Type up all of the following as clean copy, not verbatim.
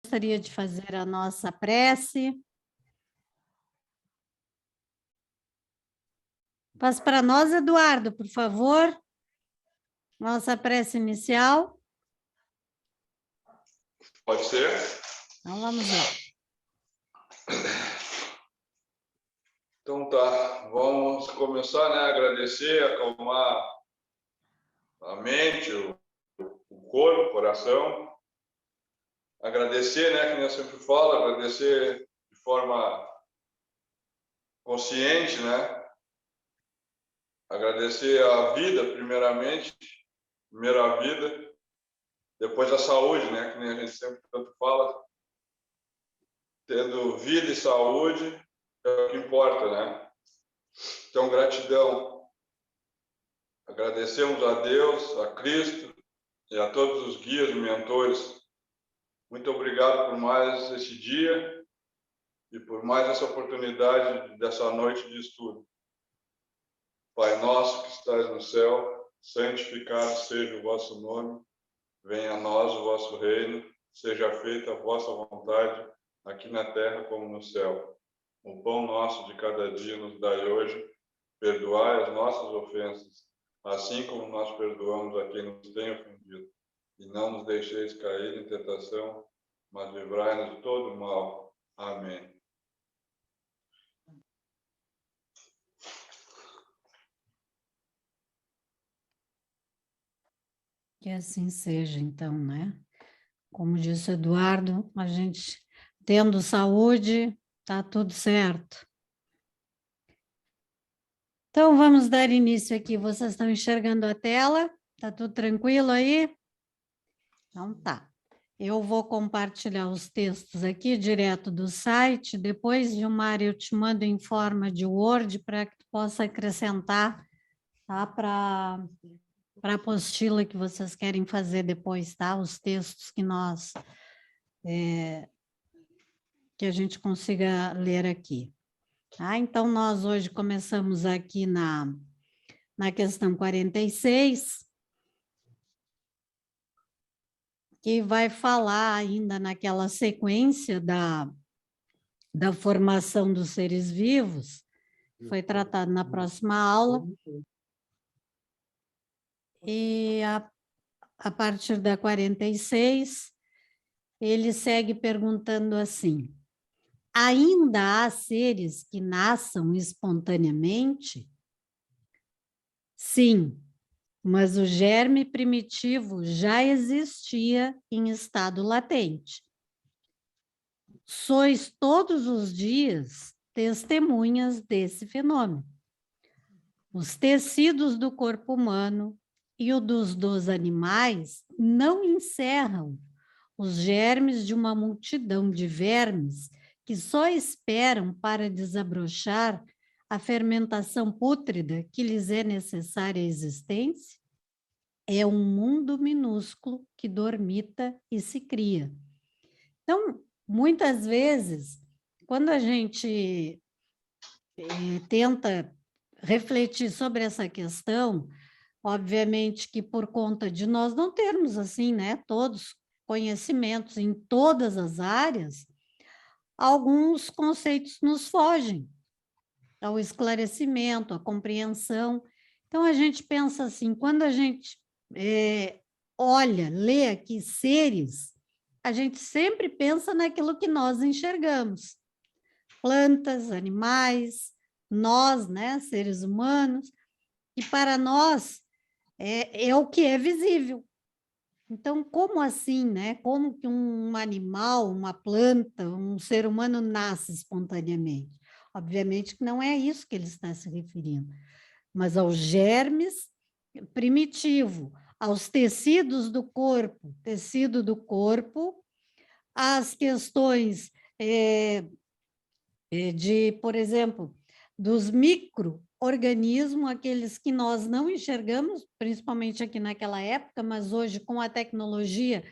Gostaria de fazer a nossa prece. Faz para nós, Eduardo, por favor. Nossa prece inicial. Pode ser? Então, vamos lá. Então tá, vamos começar, né? Agradecer, acalmar a mente, o corpo, o coração. Agradecer, né? Que eu sempre falo, agradecer de forma consciente, né? Agradecer a vida, primeiramente, primeira vida, depois a saúde, né? Que nem a gente sempre tanto fala. Tendo vida e saúde é o que importa, né? Então, gratidão. Agradecemos a Deus, a Cristo e a todos os guias e mentores. Muito obrigado por mais esse dia e por mais essa oportunidade dessa noite de estudo. Pai nosso que estás no céu, santificado seja o vosso nome. Venha a nós o vosso reino. Seja feita a vossa vontade, aqui na terra como no céu. O pão nosso de cada dia nos dai hoje. Perdoai as nossas ofensas, assim como nós perdoamos a quem nos tem ofendido. E não nos deixeis cair em tentação, mas livrai-nos de todo mal. Amém. Que assim seja, então, né? Como disse o Eduardo, a gente tendo saúde, tá tudo certo. Então, vamos dar início aqui. Vocês estão enxergando a tela? Tá tudo tranquilo aí? Então tá. Eu vou compartilhar os textos aqui direto do site. Depois, Gilmar, eu te mando em forma de Word para que tu possa acrescentar, tá? Para a apostila que vocês querem fazer depois, tá? Os textos que nós que a gente consiga ler aqui. Tá? Então, nós hoje começamos aqui na questão 46, que vai falar ainda naquela sequência da formação dos seres vivos, foi tratado na próxima aula, e a partir da 46, ele segue perguntando assim: ainda há seres que nasçam espontaneamente? Sim, mas o germe primitivo já existia em estado latente. Sois todos os dias testemunhas desse fenômeno. Os tecidos do corpo humano e o dos animais não encerram os germes de uma multidão de vermes que só esperam para desabrochar a fermentação pútrida que lhes é necessária à existência? É um mundo minúsculo que dormita e se cria. Então, muitas vezes, quando a gente tenta refletir sobre essa questão, obviamente que por conta de nós não termos assim, né, todos conhecimentos em todas as áreas, alguns conceitos nos fogem ao esclarecimento, à compreensão. Então a gente pensa assim, quando a gente olha, lê aqui seres, a gente sempre pensa naquilo que nós enxergamos. Plantas, animais, nós, né, seres humanos, e para nós é o que é visível. Então, como assim, né? Como que um animal, uma planta, um ser humano nasce espontaneamente? Obviamente que não é isso que ele está se referindo, mas aos germes primitivo, aos tecidos do corpo, tecido do corpo, às questões de, por exemplo, dos micro-organismos, aqueles que nós não enxergamos, principalmente aqui naquela época, mas hoje, com a tecnologia,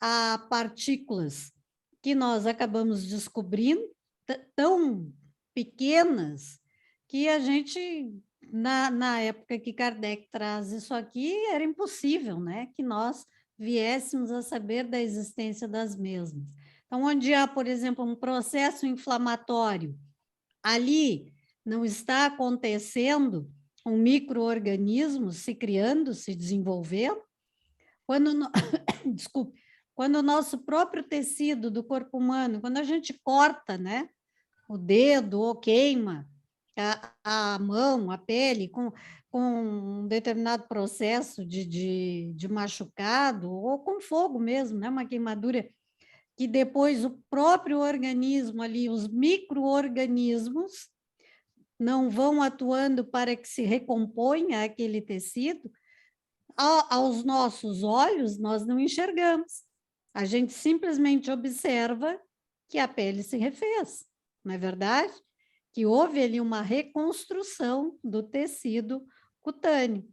há partículas que nós acabamos descobrindo, tão pequenas, que a gente, na época que Kardec traz isso aqui, era impossível, né? Que nós viéssemos a saber da existência das mesmas. Então, onde há, por exemplo, um processo inflamatório, ali não está acontecendo um micro-organismo se criando, se desenvolvendo? Quando, desculpe, quando o nosso próprio tecido do corpo humano, quando a gente corta, né, o dedo ou queima a mão, a pele, com um determinado processo de machucado, ou com fogo mesmo, né, uma queimadura, que depois o próprio organismo ali, os micro-organismos, não vão atuando para que se recomponha aquele tecido, aos nossos olhos, nós não enxergamos. A gente simplesmente observa que a pele se refez, não é verdade? Que houve ali uma reconstrução do tecido cutâneo.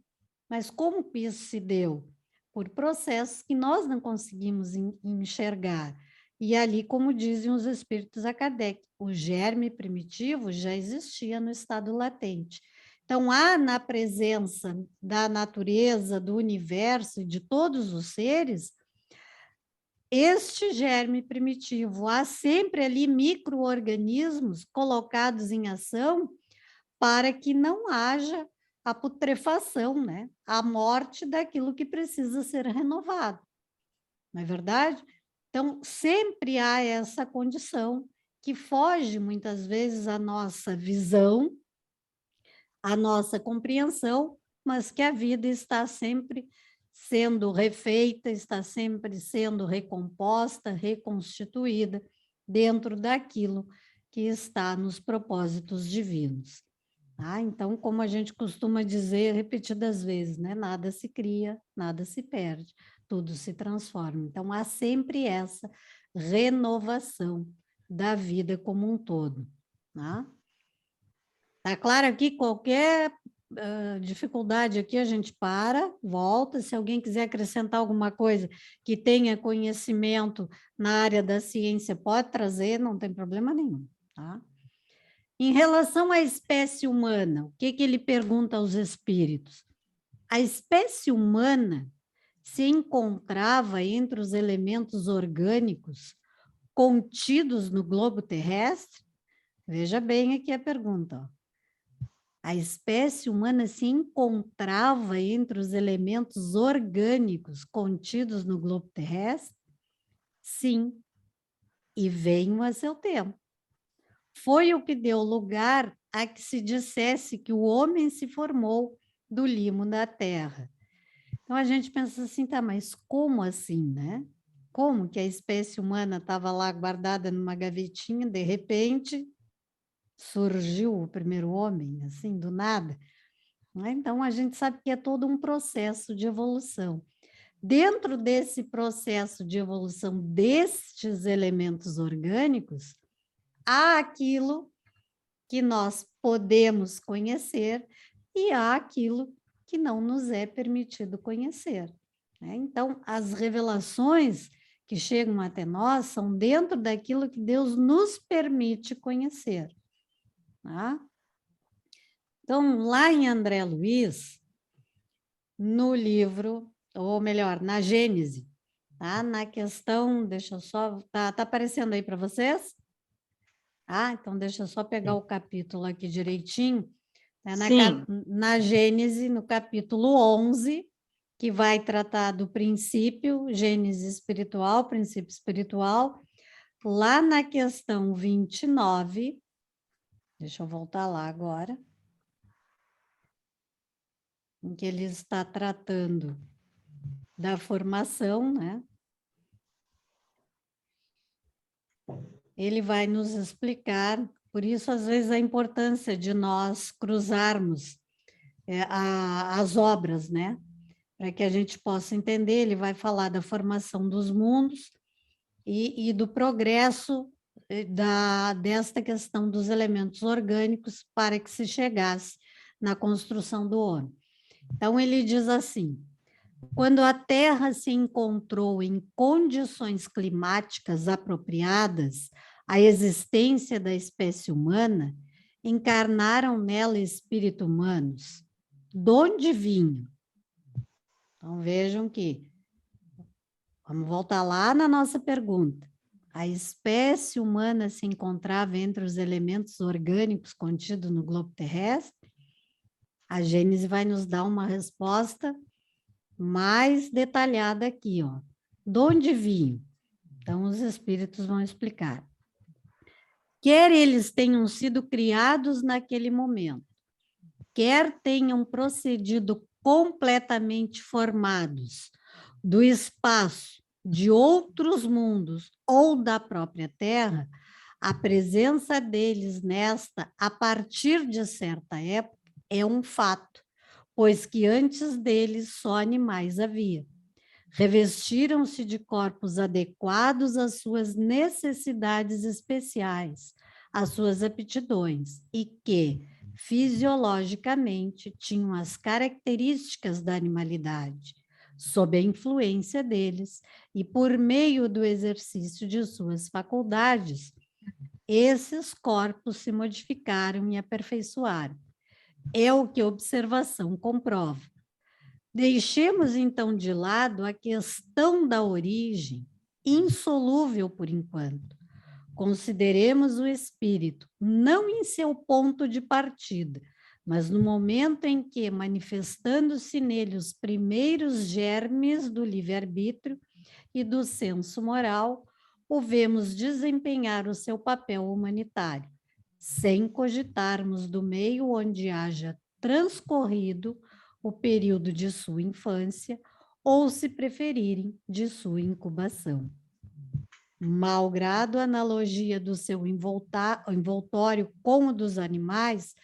Mas como que isso se deu? Por processos que nós não conseguimos enxergar. E ali, como dizem os espíritos a Kardec, o germe primitivo já existia no estado latente. Então, há na presença da natureza, do universo e de todos os seres, este germe primitivo. Há sempre ali micro-organismos colocados em ação para que não haja a putrefação, né? A morte daquilo que precisa ser renovado. Não é verdade? Então, sempre há essa condição que foge muitas vezes à nossa visão, à nossa compreensão, mas que a vida está sempre sendo refeita, está sempre sendo recomposta, reconstituída dentro daquilo que está nos propósitos divinos. Tá? Então, como a gente costuma dizer repetidas vezes, né? Nada se cria, nada se perde, tudo se transforma. Então, há sempre essa renovação da vida como um todo. Tá? Tá claro aqui? Qualquer dificuldade aqui, a gente para, volta. Se alguém quiser acrescentar alguma coisa que tenha conhecimento na área da ciência, pode trazer, não tem problema nenhum. Tá? Em relação à espécie humana, o que ele pergunta aos espíritos? A espécie humana se encontrava entre os elementos orgânicos contidos no globo terrestre? Veja bem aqui a pergunta. Ó. A espécie humana se encontrava entre os elementos orgânicos contidos no globo terrestre? Sim, e venham a seu tempo. Foi o que deu lugar a que se dissesse que o homem se formou do limo da terra. Então a gente pensa assim, tá, mas como assim, né? Como que a espécie humana estava lá guardada numa gavetinha, de repente surgiu o primeiro homem, assim, do nada? Então a gente sabe que é todo um processo de evolução. Dentro desse processo de evolução destes elementos orgânicos, há aquilo que nós podemos conhecer e há aquilo que não nos é permitido conhecer. Né? Então, as revelações que chegam até nós são dentro daquilo que Deus nos permite conhecer. Tá? Então, lá em André Luiz, no livro, ou melhor, na Gênese, tá? Na questão, deixa eu só, tá aparecendo aí para vocês? Ah, então deixa eu só pegar o capítulo aqui direitinho. Na Gênese, no capítulo 11, que vai tratar do princípio, Gênese espiritual, princípio espiritual. Lá na questão 29, deixa eu voltar lá agora, em que ele está tratando da formação, né? Ele vai nos explicar, por isso, às vezes, a importância de nós cruzarmos as obras, né? Para que a gente possa entender, ele vai falar da formação dos mundos e do progresso desta questão dos elementos orgânicos para que se chegasse na construção do homem. Então, ele diz assim, quando a Terra se encontrou em condições climáticas apropriadas à existência da espécie humana, encarnaram nela espíritos humanos. De onde vinham? Então, vejam que, vamos voltar lá na nossa pergunta. a espécie humana se encontrava entre os elementos orgânicos contidos no globo terrestre? A Gênese vai nos dar uma resposta mais detalhada aqui, ó. De onde vinham? Então, os espíritos vão explicar. Quer eles tenham sido criados naquele momento, quer tenham procedido completamente formados do espaço, de outros mundos ou da própria Terra, a presença deles nesta, a partir de certa época, é um fato, pois que antes deles só animais havia. Revestiram-se de corpos adequados às suas necessidades especiais, às suas aptidões, e que, fisiologicamente, tinham as características da animalidade, sob a influência deles e por meio do exercício de suas faculdades, esses corpos se modificaram e aperfeiçoaram. É o que a observação comprova. Deixemos, então, de lado a questão da origem, insolúvel por enquanto. Consideremos o espírito, não em seu ponto de partida, mas no momento em que, manifestando-se nele os primeiros germes do livre-arbítrio e do senso moral, o vemos desempenhar o seu papel humanitário, sem cogitarmos do meio onde haja transcorrido o período de sua infância, ou, se preferirem, de sua incubação. Malgrado a analogia do seu envoltório com o dos animais,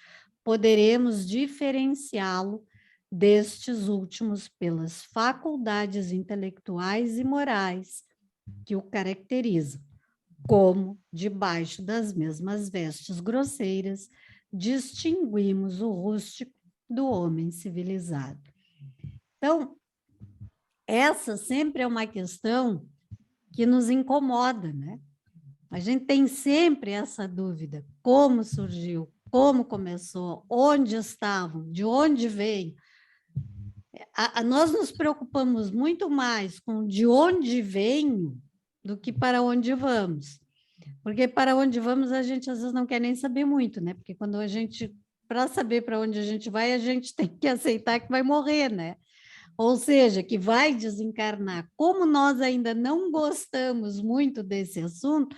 poderemos diferenciá-lo destes últimos pelas faculdades intelectuais e morais que o caracterizam, como, debaixo das mesmas vestes grosseiras, distinguimos o rústico do homem civilizado. Então, essa sempre é uma questão que nos incomoda, né? A gente tem sempre essa dúvida: como surgiu, como começou, onde estavam, de onde veio. Nós nos preocupamos muito mais com de onde venho do que para onde vamos. Porque para onde vamos a gente às vezes não quer nem saber muito, né? Porque quando a gente, para saber para onde a gente tem que aceitar que vai morrer, né? Ou seja, que vai desencarnar. Como nós ainda não gostamos muito desse assunto,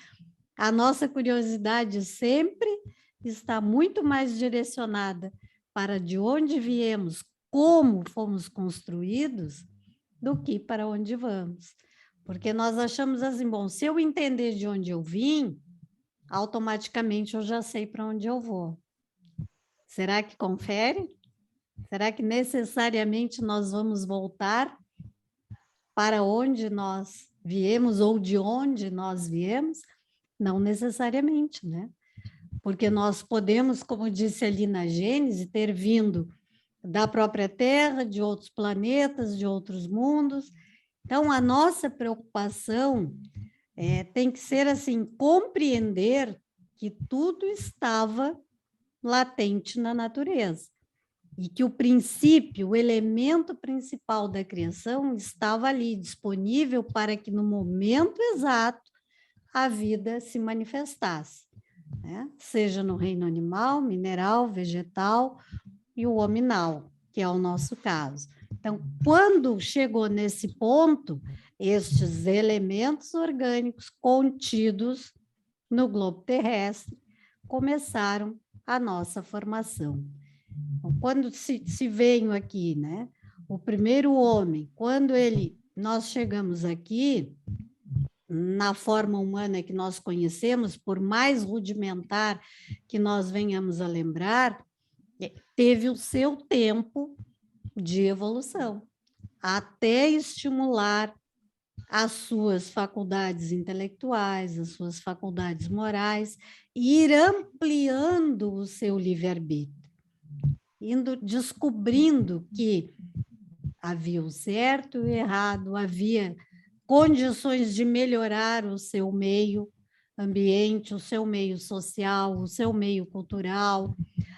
a nossa curiosidade sempre está muito mais direcionada para de onde viemos, como fomos construídos, do que para onde vamos. Porque nós achamos assim, bom, se eu entender de onde eu vim, automaticamente eu já sei para onde eu vou. Será que confere? Será que necessariamente nós vamos voltar para onde nós viemos ou de onde nós viemos? Não necessariamente, né? Porque nós podemos, como disse ali na Gênese, ter vindo da própria Terra, de outros planetas, de outros mundos. Então, a nossa preocupação tem que ser assim, compreender que tudo estava latente na natureza e que o princípio, o elemento principal da criação estava ali, disponível para que no momento exato a vida se manifestasse, né? Seja no reino animal, mineral, vegetal e o hominal, que é o nosso caso. Então, quando chegou nesse ponto, estes elementos orgânicos contidos no globo terrestre começaram a nossa formação. Então, quando se veio aqui, né, o primeiro homem, quando nós chegamos aqui, na forma humana que nós conhecemos, por mais rudimentar que nós venhamos a lembrar, teve o seu tempo de evolução, até estimular as suas faculdades intelectuais, as suas faculdades morais, e ir ampliando o seu livre-arbítrio, descobrindo que havia o certo e o errado, havia condições de melhorar o seu meio ambiente, o seu meio social, o seu meio cultural,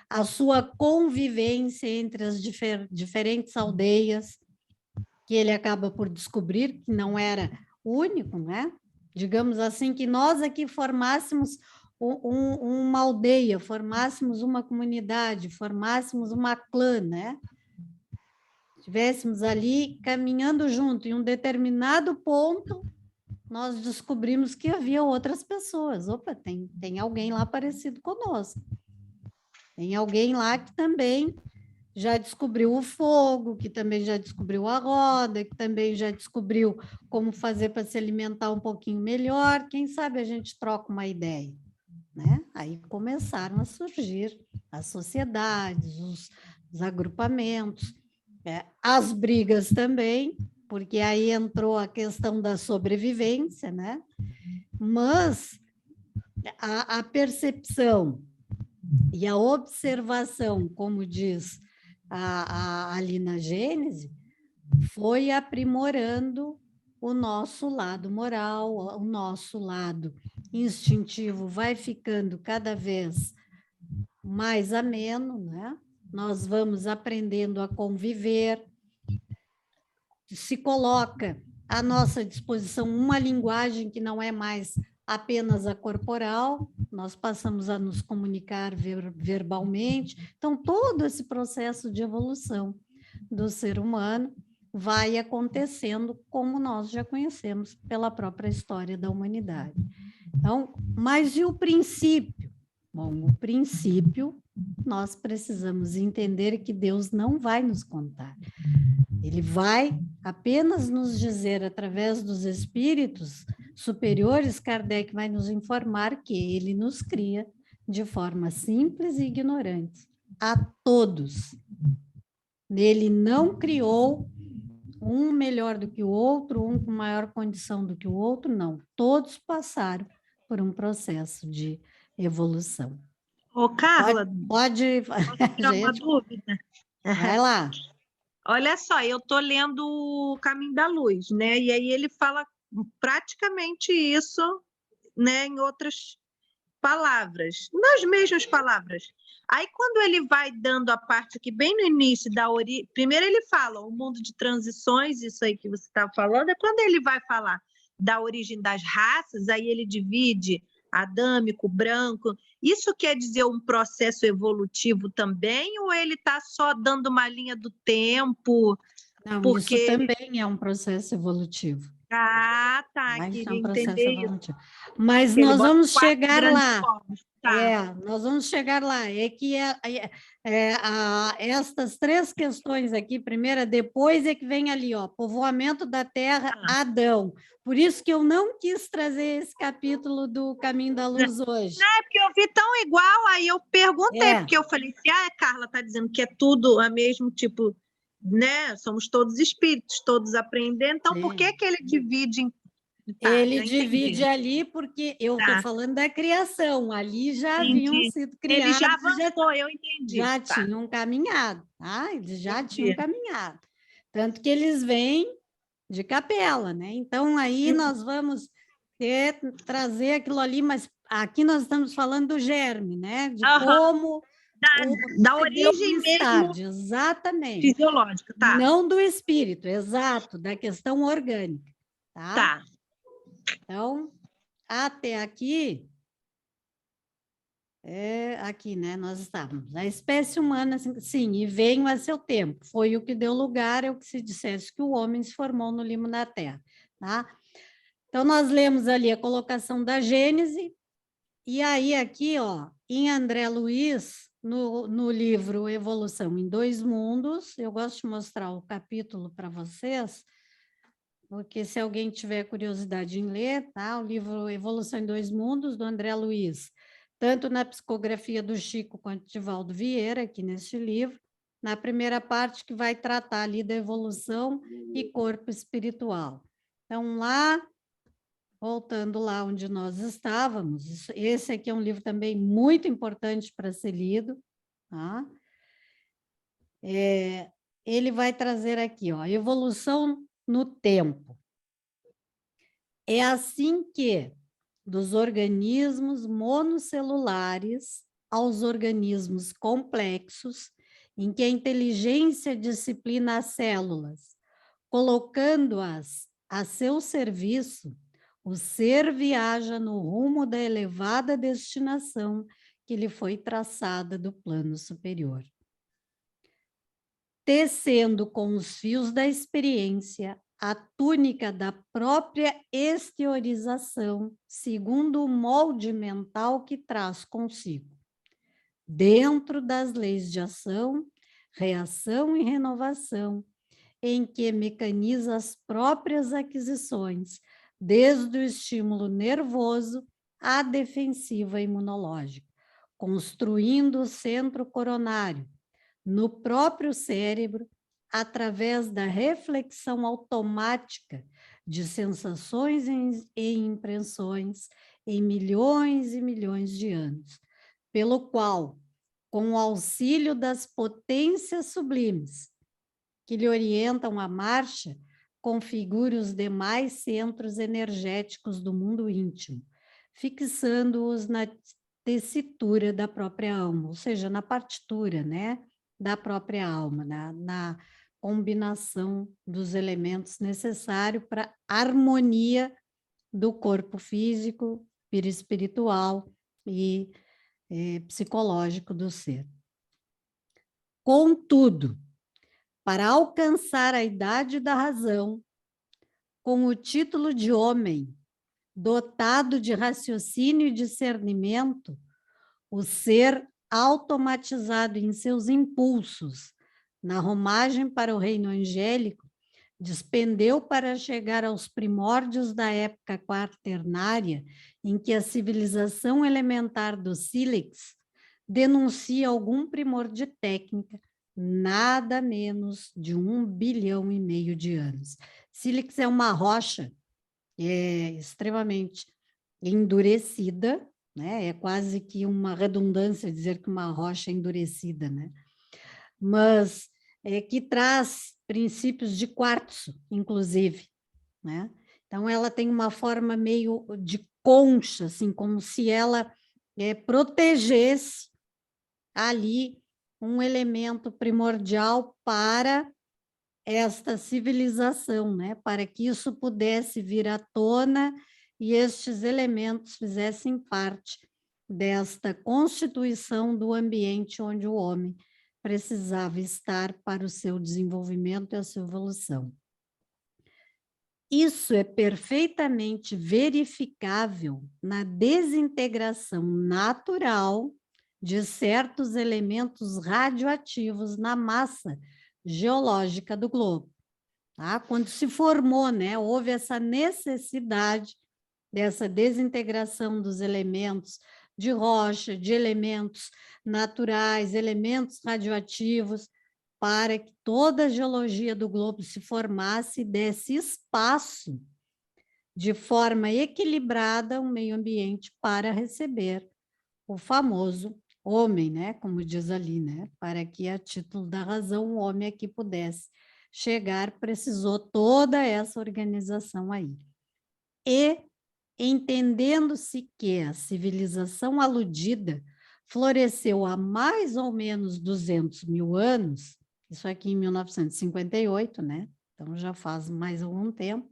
a sua convivência entre as diferentes aldeias, que ele acaba por descobrir que não era único, né? digamos assim, que nós aqui formássemos uma aldeia, formássemos uma comunidade, formássemos uma clã, né? Estivéssemos ali caminhando junto, em um determinado ponto, nós descobrimos que havia outras pessoas. Opa, tem alguém lá parecido conosco. Tem alguém lá que também já descobriu o fogo, que também já descobriu a roda, que também já descobriu como fazer para se alimentar um pouquinho melhor. Quem sabe a gente troca uma ideia, né? Aí começaram a surgir as sociedades, os agrupamentos, as brigas também, porque aí entrou a questão da sobrevivência, né? Mas a percepção e a observação, como diz ali na Gênese, foi aprimorando o nosso lado moral, o nosso lado instintivo vai ficando cada vez mais ameno, né? Nós vamos aprendendo a conviver, se coloca à nossa disposição uma linguagem que não é mais apenas a corporal, nós passamos a nos comunicar verbalmente. Então, todo esse processo de evolução do ser humano vai acontecendo como nós já conhecemos pela própria história da humanidade. Então, mas e o princípio? Bom, o princípio, nós precisamos entender que Deus não vai nos contar. Ele vai apenas nos dizer, através dos espíritos superiores, Kardec vai nos informar que ele nos cria de forma simples e ignorante, a todos. Ele não criou um melhor do que o outro, um com maior condição do que o outro, não. Todos passaram por um processo de evolução. Ô, Carla, pode tirar uma dúvida? Vai lá. Olha só, eu estou lendo o Caminho da Luz, né? E aí ele fala praticamente isso, né, em outras palavras, nas mesmas palavras. Aí, quando ele vai dando a parte aqui, bem no início da origem, primeiro ele fala o mundo de transições, isso aí que você está falando, é quando ele vai falar da origem das raças, aí ele divide adâmico, branco. Isso quer dizer um processo evolutivo também, ou ele está só dando uma linha do tempo? Não, porque... isso também é um processo evolutivo. Ah, tá, Mas é um queria processo entender evolutivo. Mas ele nós bota vamos 4 chegar grandes lá. povos, tá. Nós vamos chegar lá. É que estas 3 questões aqui, primeira, depois é que vem ali, ó, povoamento da terra, Adão. Por isso que eu não quis trazer esse capítulo do Caminho da Luz hoje. Não, é porque eu vi tão igual, aí eu perguntei, porque eu falei assim, a Carla está dizendo que é tudo o mesmo tipo, né? Somos todos espíritos, todos aprendendo, então por que ele divide em... Ele divide ali porque eu estou falando da criação, ali já haviam sido criados. Ele já avançou, eu entendi. Já tinham caminhado, tá? Eles já tinham caminhado. Tanto que eles vêm de capela, né? Então, aí nós vamos trazer aquilo ali, mas aqui nós estamos falando do germe, né? De como... Da origem mesmo, exatamente. Fisiológica, tá. Não do espírito, exato, da questão orgânica, tá? Tá. Então, até aqui, aqui, né, nós estávamos. A espécie humana, sim, e veio a seu tempo. Foi o que deu lugar ao que se dissesse que o homem se formou no limo da terra, tá? Então, nós lemos ali a colocação da Gênese, e aí aqui, ó, em André Luiz, no livro Evolução em Dois Mundos, eu gosto de mostrar o capítulo para vocês, porque se alguém tiver curiosidade em ler, tá? O livro Evolução em Dois Mundos, do André Luiz, tanto na psicografia do Chico quanto de Valdo Vieira, aqui neste livro, na primeira parte que vai tratar ali da evolução e corpo espiritual. Então, lá, voltando lá onde nós estávamos, esse aqui é um livro também muito importante para ser lido, tá? Ele vai trazer aqui, ó, evolução no tempo. É assim que, dos organismos monocelulares aos organismos complexos, em que a inteligência disciplina as células, colocando-as a seu serviço, o ser viaja no rumo da elevada destinação que lhe foi traçada do plano superior. Tecendo com os fios da experiência a túnica da própria exteriorização, segundo o molde mental que traz consigo, dentro das leis de ação, reação e renovação, em que mecaniza as próprias aquisições, desde o estímulo nervoso à defensiva imunológica, construindo o centro coronário no próprio cérebro, através da reflexão automática de sensações e impressões em milhões e milhões de anos, pelo qual, com o auxílio das potências sublimes que lhe orientam a marcha, configure os demais centros energéticos do mundo íntimo, fixando-os na tessitura da própria alma, ou seja, na partitura, né, da própria alma, na combinação dos elementos necessários para a harmonia do corpo físico, perispiritual e psicológico do ser. Contudo, para alcançar a idade da razão, com o título de homem, dotado de raciocínio e discernimento, o ser automatizado em seus impulsos, na romagem para o reino angélico, despendeu para chegar aos primórdios da época quaternária, em que a civilização elementar do sílex denuncia algum primor de técnica, nada menos de 1,5 bilhão de anos. Sílex é uma rocha extremamente endurecida, né? É quase que uma redundância dizer que uma rocha é endurecida, né? Mas que traz princípios de quartzo, inclusive, né? Então, ela tem uma forma meio de concha, assim, como se ela protegesse ali um elemento primordial para esta civilização, né? Para que isso pudesse vir à tona e estes elementos fizessem parte desta constituição do ambiente onde o homem precisava estar para o seu desenvolvimento e a sua evolução. Isso é perfeitamente verificável na desintegração natural de certos elementos radioativos na massa geológica do globo. Tá? Quando se formou, né, houve essa necessidade dessa desintegração dos elementos de rocha, de elementos naturais, elementos radioativos, para que toda a geologia do globo se formasse e desse espaço de forma equilibrada um meio ambiente para receber o famoso homem, né? Como diz ali, né? Para que, a título da razão, o homem aqui pudesse chegar, precisou toda essa organização aí. E, entendendo-se que a civilização aludida floresceu há mais ou menos 200 mil anos, isso aqui em 1958, né? Então já faz mais algum tempo,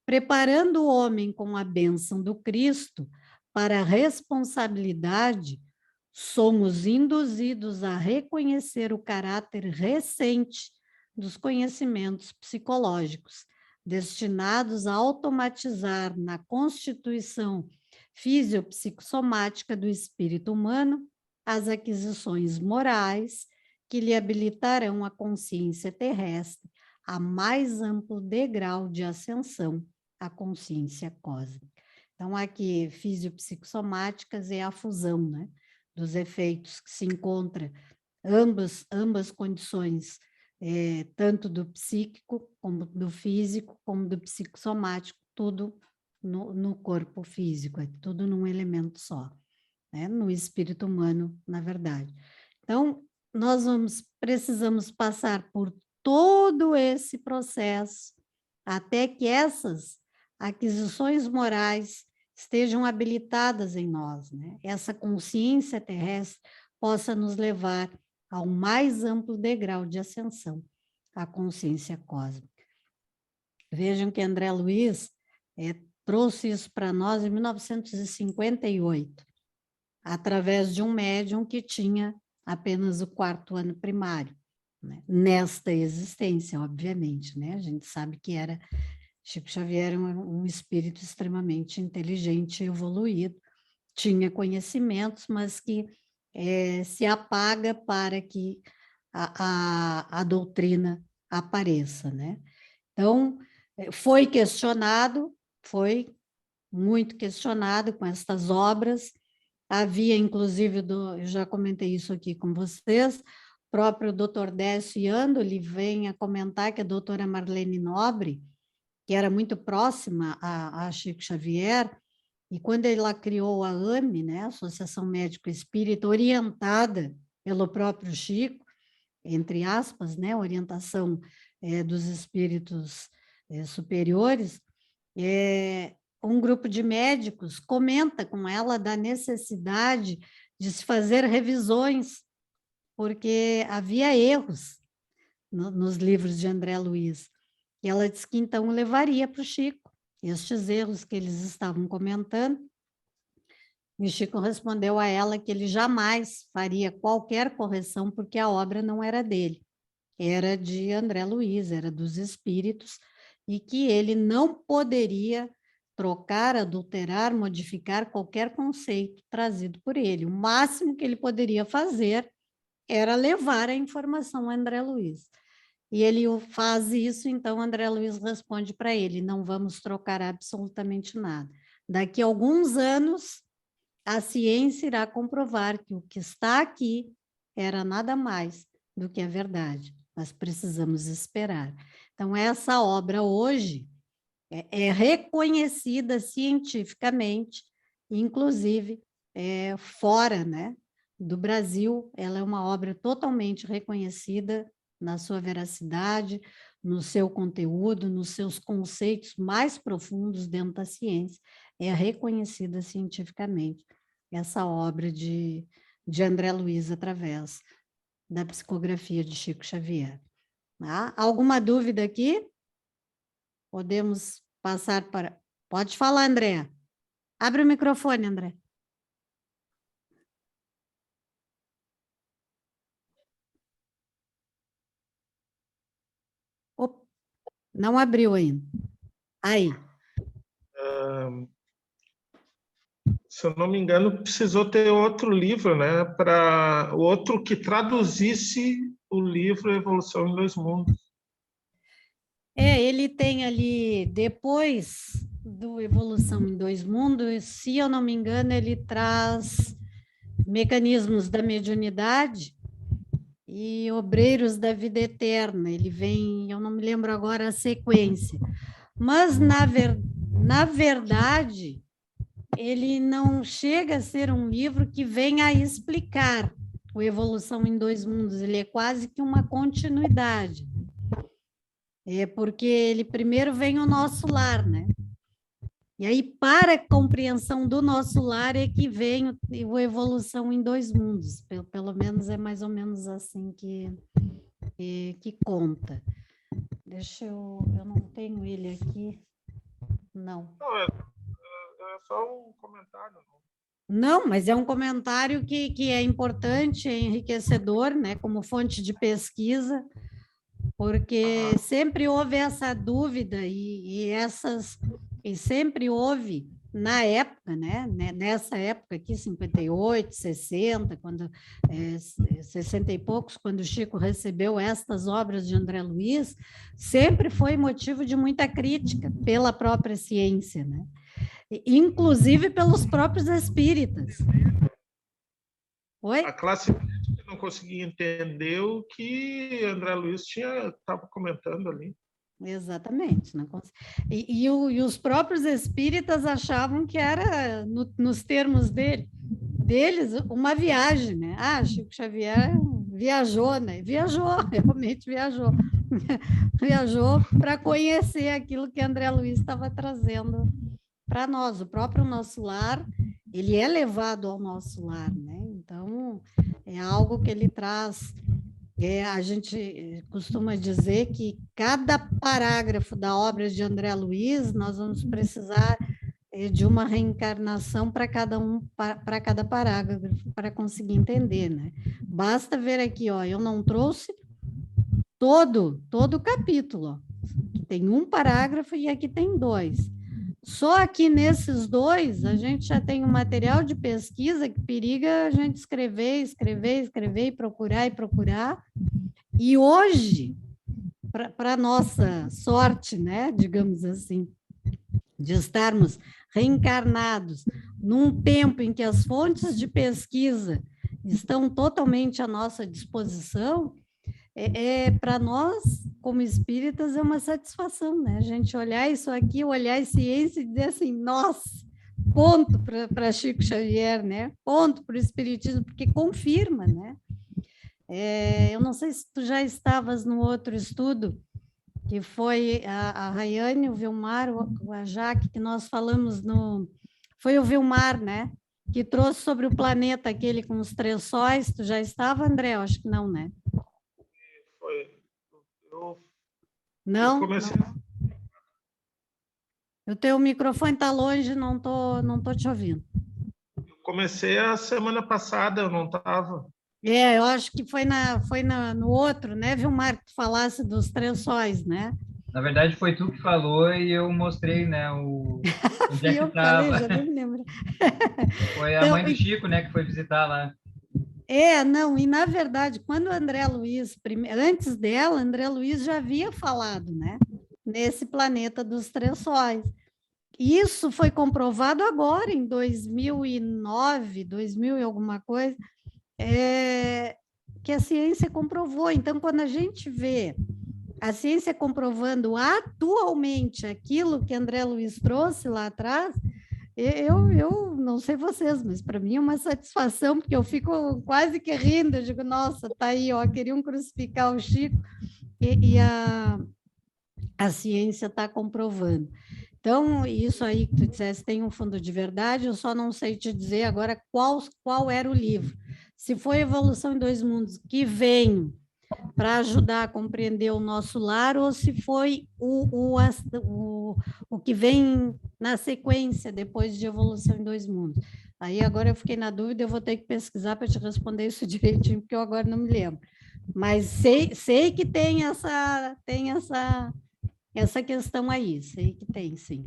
preparando o homem com a bênção do Cristo para a responsabilidade, somos induzidos a reconhecer o caráter recente dos conhecimentos psicológicos, destinados a automatizar na constituição fisiopsicossomática do espírito humano as aquisições morais que lhe habilitarão a consciência terrestre a mais amplo degrau de ascensão à consciência cósmica. Então, aqui, fisiopsicossomáticas é a fusão, né, dos efeitos que se encontra ambas condições, tanto do psíquico, como do físico, como do psicossomático, tudo no corpo físico, é tudo num elemento só, né, no espírito humano, na verdade. Então, nós precisamos passar por todo esse processo até que essas aquisições morais estejam habilitadas em nós, né? Essa consciência terrestre possa nos levar ao mais amplo degrau de ascensão, à consciência cósmica. Vejam que André Luiz trouxe isso para nós em 1958, através de um médium que tinha apenas o 4º ano primário, né? Nesta existência, obviamente, né? A gente sabe que Chico Xavier era um espírito extremamente inteligente e evoluído, tinha conhecimentos, mas que se apaga para que a doutrina apareça, né? Então, foi questionado, foi muito questionado com estas obras. Havia, inclusive, eu já comentei isso aqui com vocês, o próprio doutor Décio Iandoli vem a comentar que a doutora Marlene Nobre, que era muito próxima a Chico Xavier, e quando ela criou a AME, né, Associação Médico Espírita, orientada pelo próprio Chico, entre aspas, né, orientação dos espíritos superiores, um grupo de médicos comenta com ela da necessidade de se fazer revisões, porque havia erros nos livros de André Luiz. E ela disse que então levaria para o Chico estes erros que eles estavam comentando. E o Chico respondeu a ela que ele jamais faria qualquer correção, porque a obra não era dele, era de André Luiz, era dos espíritos, e que ele não poderia trocar, adulterar, modificar qualquer conceito trazido por ele. O máximo que ele poderia fazer era levar a informação a André Luiz. E ele faz isso, então André Luiz responde para ele: não vamos trocar absolutamente nada. Daqui a alguns anos, a ciência irá comprovar que o que está aqui era nada mais do que a verdade. Nós precisamos esperar. Então, essa obra hoje é reconhecida cientificamente, inclusive fora, né, do Brasil. Ela é uma obra totalmente reconhecida na sua veracidade, no seu conteúdo, nos seus conceitos mais profundos dentro da ciência. É reconhecida cientificamente essa obra de André Luiz através da psicografia de Chico Xavier. Tá? Alguma dúvida aqui? Podemos passar para... Pode falar, André. Abre o microfone, André. Não abriu ainda. Aí. Se eu não me engano, precisou ter outro livro, né? Para outro que traduzisse o livro Evolução em Dois Mundos. Ele tem ali, depois do Evolução em Dois Mundos, se eu não me engano, ele traz Mecanismos da Mediunidade e Obreiros da Vida Eterna. Ele vem, eu não me lembro agora a sequência, mas, na verdade, ele não chega a ser um livro que venha a explicar o Evolução em Dois Mundos, ele é quase que uma continuidade. Porque ele primeiro vem o Nosso Lar, né? E aí, para a compreensão do Nosso Lar, é que vem o Evolução em Dois Mundos. Pelo menos é mais ou menos assim que conta. Eu não tenho ele aqui. Não. Não, é só um comentário. Não, mas é um comentário que é importante, é enriquecedor, né? Como fonte de pesquisa, porque sempre houve essa dúvida e sempre houve na época, né? Nessa época aqui, 58, 60, 60 e poucos, quando o Chico recebeu estas obras de André Luiz, sempre foi motivo de muita crítica pela própria ciência, né? Inclusive pelos próprios espíritas. Oi? A classe médica não conseguia entender o que André Luiz estava comentando ali. Exatamente. Não e os próprios espíritas achavam que era, nos termos deles, uma viagem, né? Chico Xavier viajou, né? Realmente viajou. Viajou para conhecer aquilo que André Luiz estava trazendo para nós. O próprio Nosso Lar, ele é levado ao Nosso Lar, né? Então, é algo que ele traz. A gente costuma dizer que cada parágrafo da obra de André Luiz, nós vamos precisar de uma reencarnação para para cada parágrafo, para conseguir entender, né? Basta ver aqui, ó, eu não trouxe todo o capítulo, ó. Aqui tem um parágrafo e aqui tem 2. Só aqui nesses 2, a gente já tem um material de pesquisa que periga a gente escrever e procurar. E hoje, para nossa sorte, né, digamos assim, de estarmos reencarnados num tempo em que as fontes de pesquisa estão totalmente à nossa disposição, para nós, como espíritas, é uma satisfação, né? A gente olhar isso aqui, olhar a ciência e dizer assim, nossa, ponto para Chico Xavier, né? Ponto para o espiritismo, porque confirma, né? Eu não sei se tu já estavas no outro estudo, que foi a Rayane, o Vilmar, a Jaque, que nós falamos foi o Vilmar, né? Que trouxe sobre o planeta aquele com os 3 sóis. Tu já estava, André? Eu acho que não, né? Não? comecei. Não. O teu microfone está longe, não tô te ouvindo. Eu comecei a semana passada, eu não estava. Eu acho que foi no outro, né, Vilmar, que tu falasse dos 3 sóis, né? Na verdade, foi tu que falou e eu mostrei, né, onde é que eu estava. falei, já nem me lembro. Foi a mãe do Chico, né, que foi visitar lá. Não, e na verdade, quando o André Luiz, antes dela, André Luiz já havia falado, né, nesse planeta dos 3 sóis. Isso foi comprovado agora, em 2009, 2000 e alguma coisa, que a ciência comprovou. Então, quando a gente vê a ciência comprovando atualmente aquilo que André Luiz trouxe lá atrás, eu não sei vocês, mas para mim é uma satisfação, porque eu fico quase que rindo, eu digo, nossa, tá aí, ó, queriam crucificar o Chico, e a ciência está comprovando. Então, isso aí que tu disseste tem um fundo de verdade, eu só não sei te dizer agora qual era o livro. Se foi Evolução em Dois Mundos, que vem para ajudar a compreender o nosso lar, ou se foi o que vem na sequência, depois de Evolução em Dois Mundos. Aí agora eu fiquei na dúvida, eu vou ter que pesquisar para te responder isso direitinho, porque eu agora não me lembro. Mas sei que tem essa questão aí, sei que tem, sim.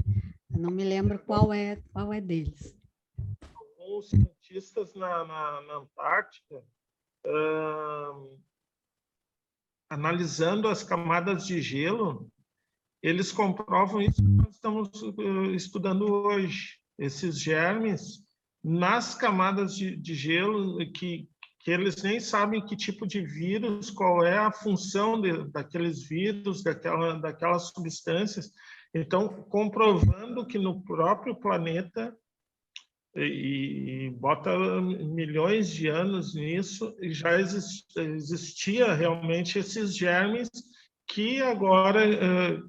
Eu não me lembro qual é deles. Alguns cientistas na Antártica, analisando as camadas de gelo, eles comprovam isso que nós estamos estudando hoje. Esses germes nas camadas de gelo, que eles nem sabem que tipo de vírus, qual é a função daqueles vírus, daquelas substâncias. Então, comprovando que no próprio planeta, e bota milhões de anos nisso, e já existia realmente esses germes que agora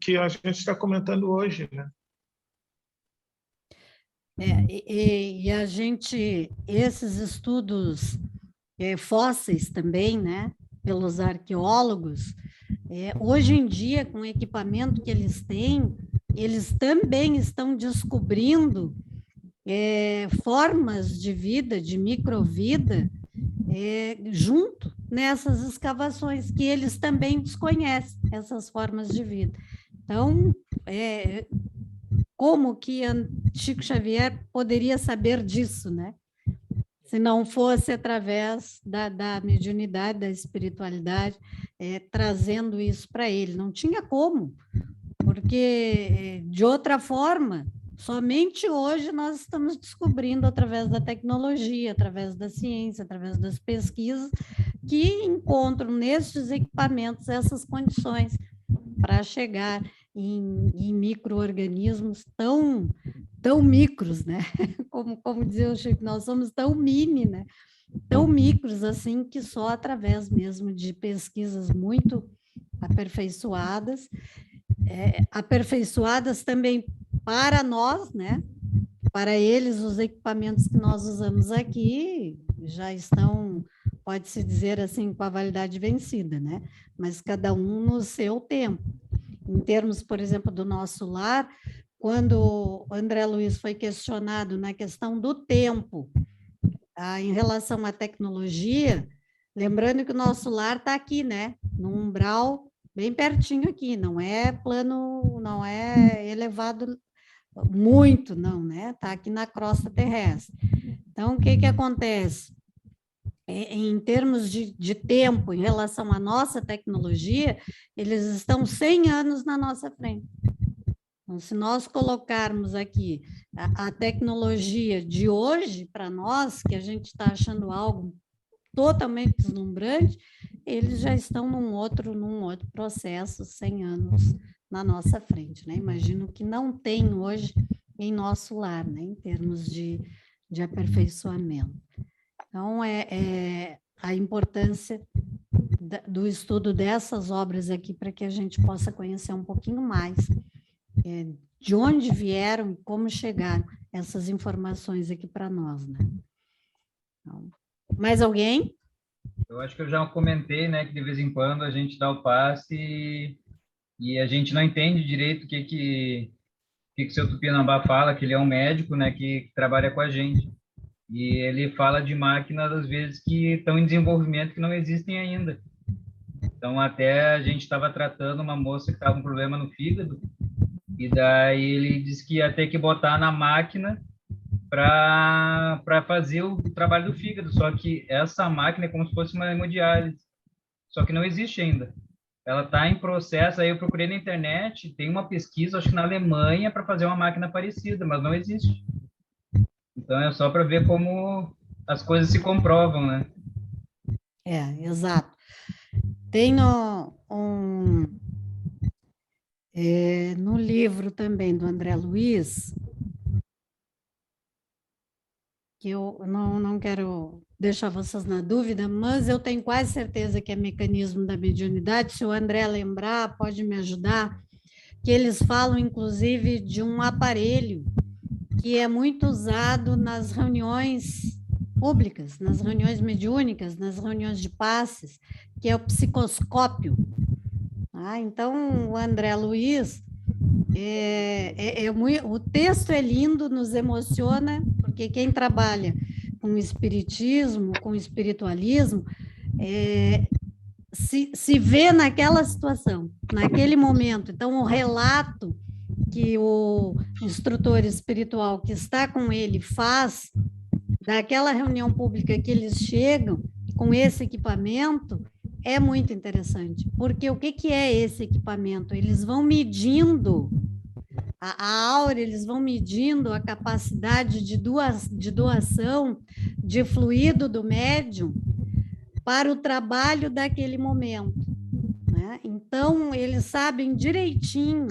que a gente está comentando hoje, né? E a gente, esses estudos fósseis também, né, pelos arqueólogos, hoje em dia, com o equipamento que eles têm, eles também estão descobrindo formas de vida, de microvida, junto nessas escavações, que eles também desconhecem, essas formas de vida. Então, como que Chico Xavier poderia saber disso, né? Se não fosse através da mediunidade, da espiritualidade, trazendo isso para ele. Não tinha como, porque, de outra forma, somente hoje nós estamos descobrindo, através da tecnologia, através da ciência, através das pesquisas, que encontram nesses equipamentos essas condições para chegar em micro-organismos tão micros, né? Como dizia o Chico, nós somos tão mini, né? Tão micros assim, que só através mesmo de pesquisas muito aperfeiçoadas, aperfeiçoadas também para nós, né? Para eles, os equipamentos que nós usamos aqui já estão, pode-se dizer assim, com a validade vencida, né? Mas cada um no seu tempo. Em termos, por exemplo, do nosso lar, quando o André Luiz foi questionado na questão do tempo, em relação à tecnologia, lembrando que o nosso lar está aqui, né? No umbral, bem pertinho aqui, não é plano, não é elevado muito, não, né? Está aqui na crosta terrestre. Então, o que acontece? Em termos de tempo, em relação à nossa tecnologia, eles estão 100 anos na nossa frente. Então, se nós colocarmos aqui a tecnologia de hoje, para nós, que a gente está achando algo totalmente deslumbrante, eles já estão num outro processo, 100 anos na nossa frente, né? Imagino que não tem hoje em nosso lar, né? Em termos de aperfeiçoamento. Então, a importância do estudo dessas obras aqui para que a gente possa conhecer um pouquinho mais de onde vieram e como chegaram essas informações aqui para nós, né? Então, mais alguém? Eu acho que eu já comentei, né, que de vez em quando a gente dá o passe e a gente não entende direito o que o seu Tupinambá fala, que ele é um médico, né, que trabalha com a gente. E ele fala de máquinas, às vezes, que estão em desenvolvimento, que não existem ainda. Então, até a gente estava tratando uma moça que estava com problema no fígado, e daí ele disse que ia ter que botar na máquina para fazer o trabalho do fígado. Só que essa máquina é como se fosse uma hemodiálise. Só que não existe ainda. Ela está em processo, aí eu procurei na internet, tem uma pesquisa, acho que na Alemanha, para fazer uma máquina parecida, mas não existe. Então, é só para ver como as coisas se comprovam, né? Exato. Tenho no livro também do André Luiz, que eu não quero deixar vocês na dúvida, mas eu tenho quase certeza que é mecanismo da mediunidade. Se o André lembrar, pode me ajudar, que eles falam, inclusive, de um aparelho que é muito usado nas reuniões públicas, nas reuniões mediúnicas, nas reuniões de passes, que é o psicoscópio. Então, o André Luiz, o texto é lindo, nos emociona, porque quem trabalha com espiritismo, com espiritualismo, se vê naquela situação, naquele momento. Então, o relato que o instrutor espiritual que está com ele faz daquela reunião pública que eles chegam com esse equipamento é muito interessante, porque o que é esse equipamento? Eles vão medindo a aura, eles vão medindo a capacidade de doação de fluido do médium para o trabalho daquele momento, né? Então, eles sabem direitinho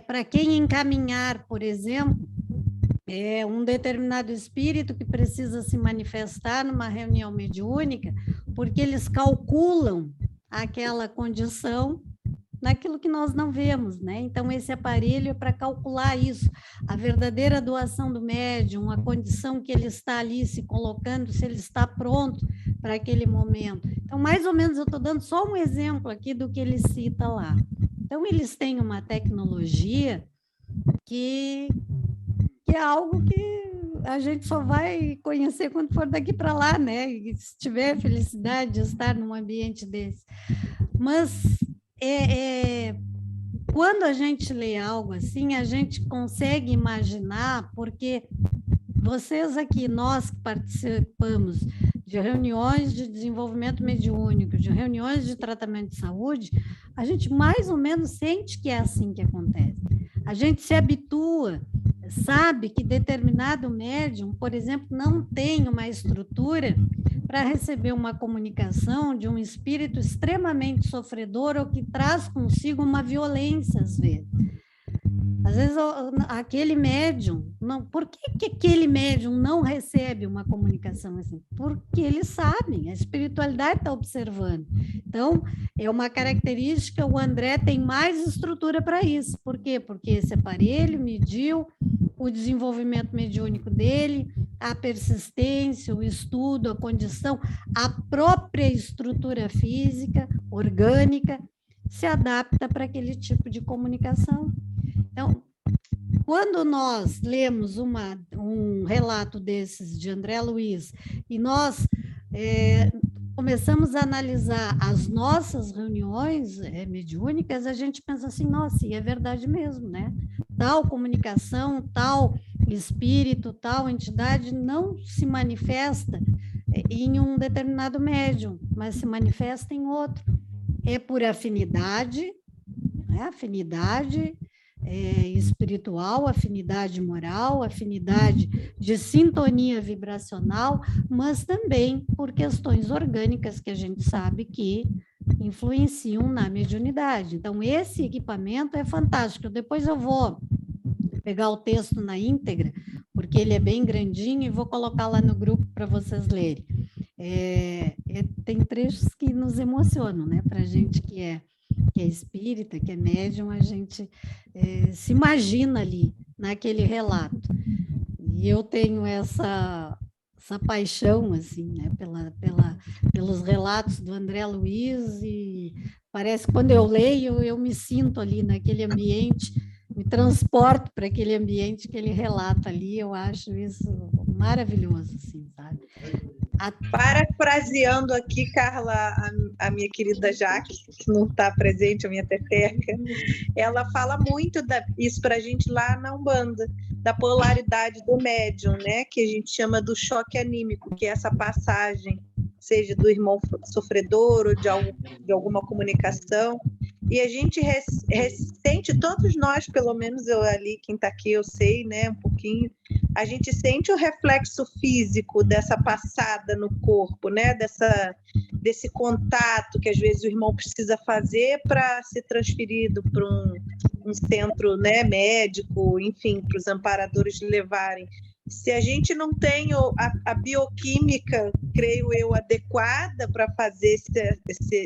para quem encaminhar, por exemplo, um determinado espírito que precisa se manifestar numa reunião mediúnica, porque eles calculam aquela condição naquilo que nós não vemos, né? Então, esse aparelho é para calcular isso, a verdadeira doação do médium, a condição que ele está ali se colocando, se ele está pronto para aquele momento. Então, mais ou menos, eu estou dando só um exemplo aqui do que ele cita lá. Então, eles têm uma tecnologia que é algo que a gente só vai conhecer quando for daqui para lá, né? E se tiver felicidade de estar num ambiente desse. Mas quando a gente lê algo assim, a gente consegue imaginar, porque vocês aqui, nós que participamos de reuniões de desenvolvimento mediúnico, de reuniões de tratamento de saúde, a gente mais ou menos sente que é assim que acontece. A gente se habitua, sabe que determinado médium, por exemplo, não tem uma estrutura para receber uma comunicação de um espírito extremamente sofredor ou que traz consigo uma violência, às vezes. Às vezes, aquele médium, por que aquele médium não recebe uma comunicação assim? Porque eles sabem, a espiritualidade está observando. Então, é uma característica, o André tem mais estrutura para isso. Por quê? Porque esse aparelho mediu o desenvolvimento mediúnico dele, a persistência, o estudo, a condição, a própria estrutura física, orgânica, se adapta para aquele tipo de comunicação. Então, quando nós lemos um relato desses de André Luiz e nós começamos a analisar as nossas reuniões mediúnicas, a gente pensa assim, nossa, e é verdade mesmo, né? Tal comunicação, tal espírito, tal entidade não se manifesta em um determinado médium, mas se manifesta em outro. É por afinidade, né? Afinidade espiritual, afinidade moral, afinidade de sintonia vibracional, mas também por questões orgânicas que a gente sabe que influenciam na mediunidade. Então, esse equipamento é fantástico. Depois eu vou pegar o texto na íntegra, porque ele é bem grandinho, e vou colocar lá no grupo para vocês lerem. Tem trechos que nos emocionam, né? Para a gente que é espírita, que é médium, a gente se imagina ali, naquele relato. E eu tenho essa paixão, assim, né, pelos relatos do André Luiz, e parece que quando eu leio, eu me sinto ali naquele ambiente, me transporto para aquele ambiente que ele relata ali, eu acho isso maravilhoso, assim, sabe? Parafraseando aqui, Carla, a minha querida Jaque, que não está presente, a minha teteca, ela fala muito isso para a gente lá na Umbanda, da polaridade do médium, né? Que a gente chama do choque anímico, que é essa passagem, seja do irmão sofredor ou de alguma comunicação, e a gente sente, todos nós, pelo menos eu ali, quem está aqui, eu sei, né, um pouquinho, a gente sente o reflexo físico dessa passada no corpo, né, desse contato que às vezes o irmão precisa fazer para ser transferido para um centro, né, médico, enfim, para os amparadores levarem. Se a gente não tem a bioquímica, creio eu, adequada para fazer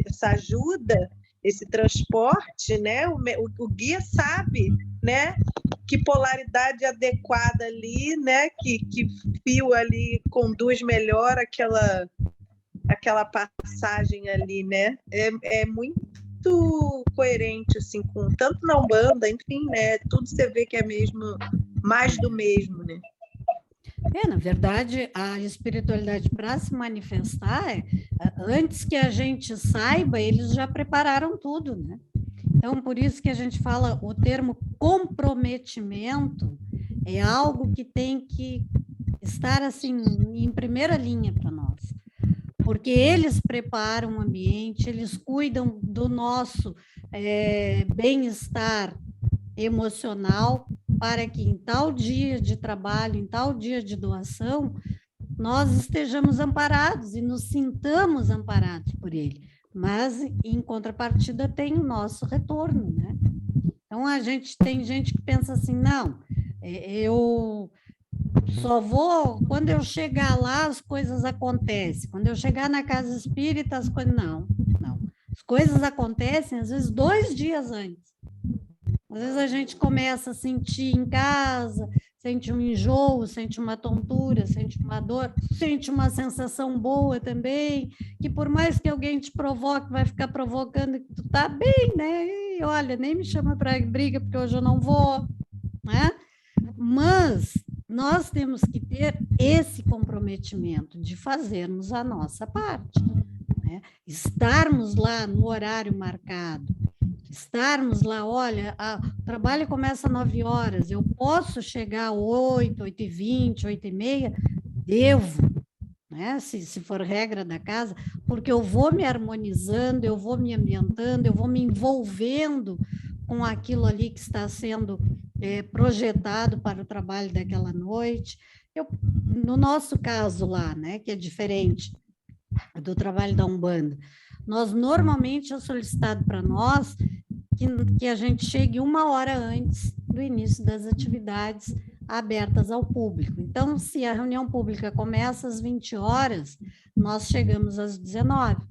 essa ajuda, esse transporte, né? O guia sabe, né? Que polaridade adequada ali, né? Que fio ali conduz melhor aquela passagem ali, né? É muito coerente, assim, com tanto na Umbanda, enfim, né? Tudo você vê que é mesmo mais do mesmo, né? Na verdade, a espiritualidade, para se manifestar, antes que a gente saiba, eles já prepararam tudo, né? Então, por isso que a gente fala o termo comprometimento é algo que tem que estar, assim, em primeira linha para nós. Porque eles preparam o ambiente, eles cuidam do nosso bem-estar emocional, para que em tal dia de trabalho, em tal dia de doação, nós estejamos amparados e nos sintamos amparados por ele. Mas, em contrapartida, tem o nosso retorno, né? Então, tem gente que pensa assim, não, eu só vou, quando eu chegar lá, as coisas acontecem. Quando eu chegar na casa espírita, as coisas... Não. As coisas acontecem, às vezes, 2 dias antes. Às vezes a gente começa a sentir em casa, sente um enjoo, sente uma tontura, sente uma dor, sente uma sensação boa também, que por mais que alguém te provoque, vai ficar provocando que tu tá bem, né? E olha, nem me chama para briga, porque hoje eu não vou, né? Mas nós temos que ter esse comprometimento de fazermos a nossa parte, né? Estarmos lá no horário marcado, estarmos lá, olha, o trabalho começa às 9 horas, eu posso chegar às 8, 8h20, 8h30, devo, né? Se for regra da casa, porque eu vou me harmonizando, eu vou me ambientando, eu vou me envolvendo com aquilo ali que está sendo projetado para o trabalho daquela noite. No nosso caso lá, né, que é diferente do trabalho da Umbanda, nós normalmente é solicitado para nós que a gente chegue 1 hora antes do início das atividades abertas ao público. Então, se a reunião pública começa às 20 horas, nós chegamos às 19.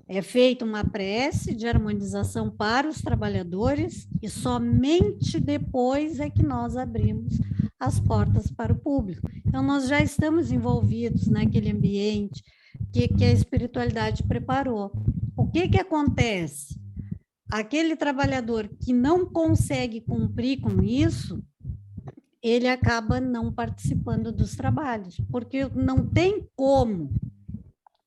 É feita uma prece de harmonização para os trabalhadores e somente depois é que nós abrimos as portas para o público. Então, nós já estamos envolvidos naquele ambiente que a espiritualidade preparou. O que acontece? Aquele trabalhador que não consegue cumprir com isso, ele acaba não participando dos trabalhos, porque não tem como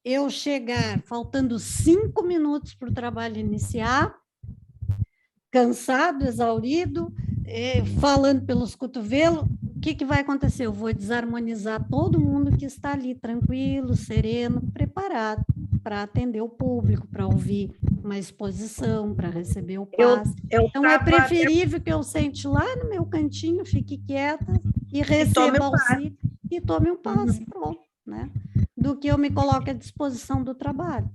eu chegar faltando 5 minutos para o trabalho iniciar, cansado, exaurido, falando pelos cotovelos. O que vai acontecer? Eu vou desarmonizar todo mundo que está ali, tranquilo, sereno, preparado para atender o público, para ouvir uma exposição, para receber o passe. Então, é preferível que eu sente lá no meu cantinho, fique quieta e receba auxílio e tome um passe, pronto, né? Do que eu me coloque à disposição do trabalho.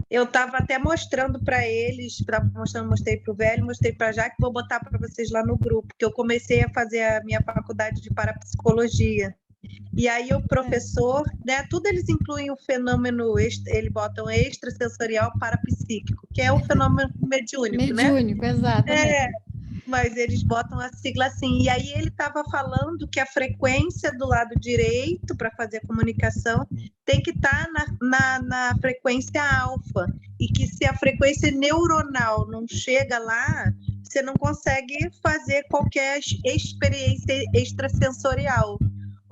Eu estava até mostrando para eles, mostrei para o velho, mostrei para a Jaque, vou botar para vocês lá no grupo, que eu comecei a fazer a minha faculdade de parapsicologia. E aí o professor, né, tudo eles incluem o fenômeno, eles botam extrasensorial parapsíquico, que é o fenômeno mediúnico, né? Mediúnico, exatamente. Mas eles botam a sigla assim. E aí ele estava falando que a frequência do lado direito para fazer a comunicação tem que estar na frequência alfa. E que se a frequência neuronal não chega lá, você não consegue fazer qualquer experiência extrasensorial.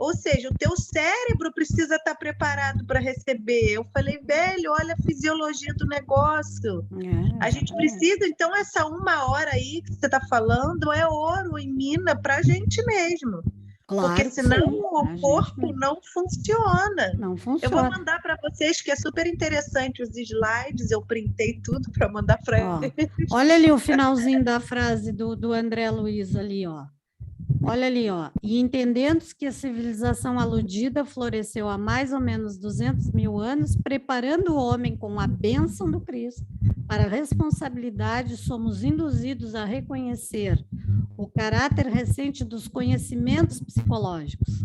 Ou seja, o teu cérebro precisa estar preparado para receber. Eu falei, velho, olha a fisiologia do negócio. A gente precisa, então, essa 1 hora aí que você está falando é ouro em mina para a gente mesmo. Claro, porque senão o corpo não funciona. Não funciona. Eu vou mandar para vocês, que é super interessante os slides, eu printei tudo para mandar para eles. Olha ali o finalzinho da frase do André Luiz ali, ó. Olha ali, ó. E entendendo que a civilização aludida floresceu há mais ou menos 200 mil anos, preparando o homem com a bênção do Cristo para a responsabilidade, somos induzidos a reconhecer o caráter recente dos conhecimentos psicológicos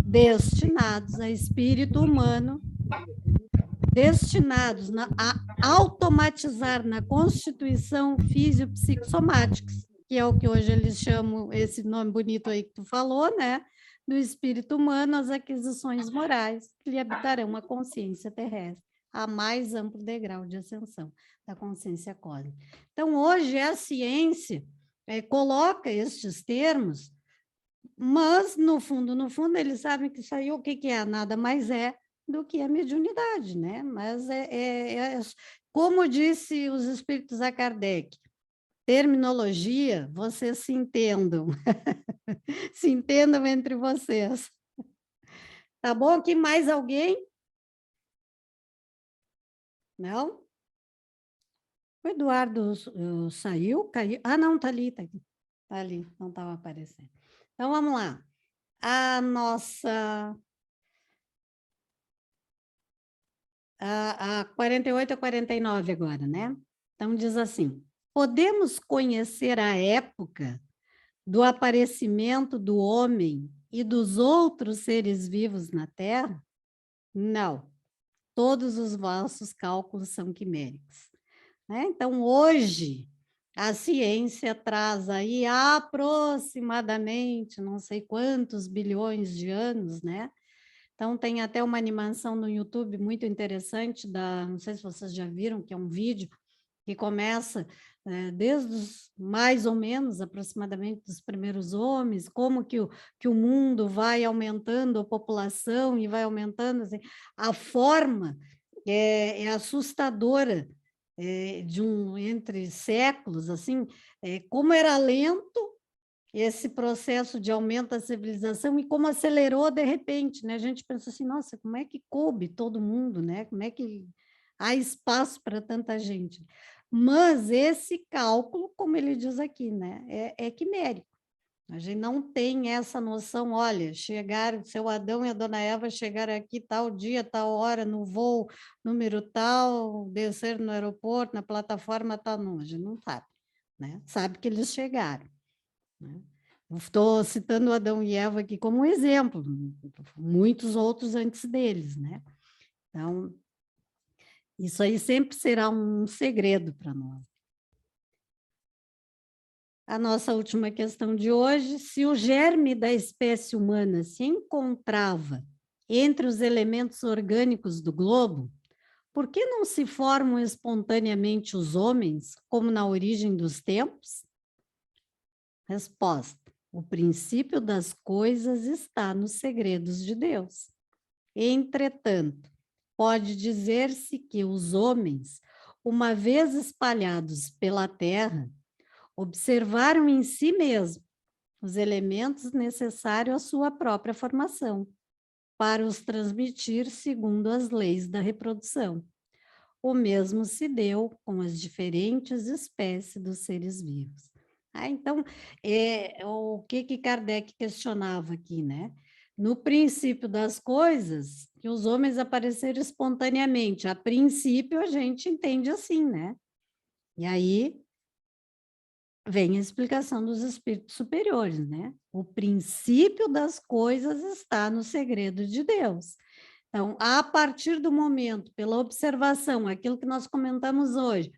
destinados a espírito humano, destinados a automatizar na constituição físico-psicossomáticas, que é o que hoje eles chamam, esse nome bonito aí que tu falou, né? Do espírito humano, as aquisições morais que lhe habitarão a consciência terrestre, a mais amplo degrau de ascensão da consciência cósmica. Então, hoje a ciência coloca estes termos, mas, no fundo, eles sabem que isso aí, o que é? Nada mais é do que a mediunidade, né? Mas como disse os espíritos a Kardec, terminologia, vocês se entendam. Se entendam entre vocês. Tá bom? Aqui mais alguém? Não? O Eduardo saiu, caiu. Ah, não, tá ali, tá aqui. Tá ali, não estava aparecendo. Então, vamos lá. A nossa... A 48 a 49 agora, né? Então, diz assim: podemos conhecer a época do aparecimento do homem e dos outros seres vivos na Terra? Não. Todos os vossos cálculos são quiméricos. Né? Então, hoje, a ciência traz aí aproximadamente, não sei quantos bilhões de anos, né? Então, tem até uma animação no YouTube muito interessante, não sei se vocês já viram, que é um vídeo que começa desde os, mais ou menos, aproximadamente, dos primeiros homens, como que o mundo vai aumentando a população e vai aumentando, assim, a forma é assustadora, entre séculos, assim, como era lento esse processo de aumento da civilização e como acelerou de repente, né? A gente pensa assim, nossa, como é que coube todo mundo, né? Como é que há espaço para tanta gente? Mas esse cálculo, como ele diz aqui, né? É quimérico. A gente não tem essa noção, olha, chegaram, seu Adão e a dona Eva chegaram aqui tal dia, tal hora, no voo número tal, desceram no aeroporto, na plataforma tal, não, a gente não sabe, né? Sabe que eles chegaram. Né? Estou citando Adão e Eva aqui como um exemplo, muitos outros antes deles, né? Então, isso aí sempre será um segredo para nós. A nossa última questão de hoje: se o germe da espécie humana se encontrava entre os elementos orgânicos do globo, por que não se formam espontaneamente os homens, como na origem dos tempos? Resposta: O princípio das coisas está nos segredos de Deus. Entretanto, pode dizer-se que os homens, uma vez espalhados pela terra, observaram em si mesmos os elementos necessários à sua própria formação, para os transmitir segundo as leis da reprodução. O mesmo se deu com as diferentes espécies dos seres vivos. Então, o que Kardec questionava aqui, né? No princípio das coisas, que os homens apareceram espontaneamente. A princípio, a gente entende assim, né? E aí vem a explicação dos espíritos superiores, né? O princípio das coisas está no segredo de Deus. Então, a partir do momento, pela observação, aquilo que nós comentamos hoje,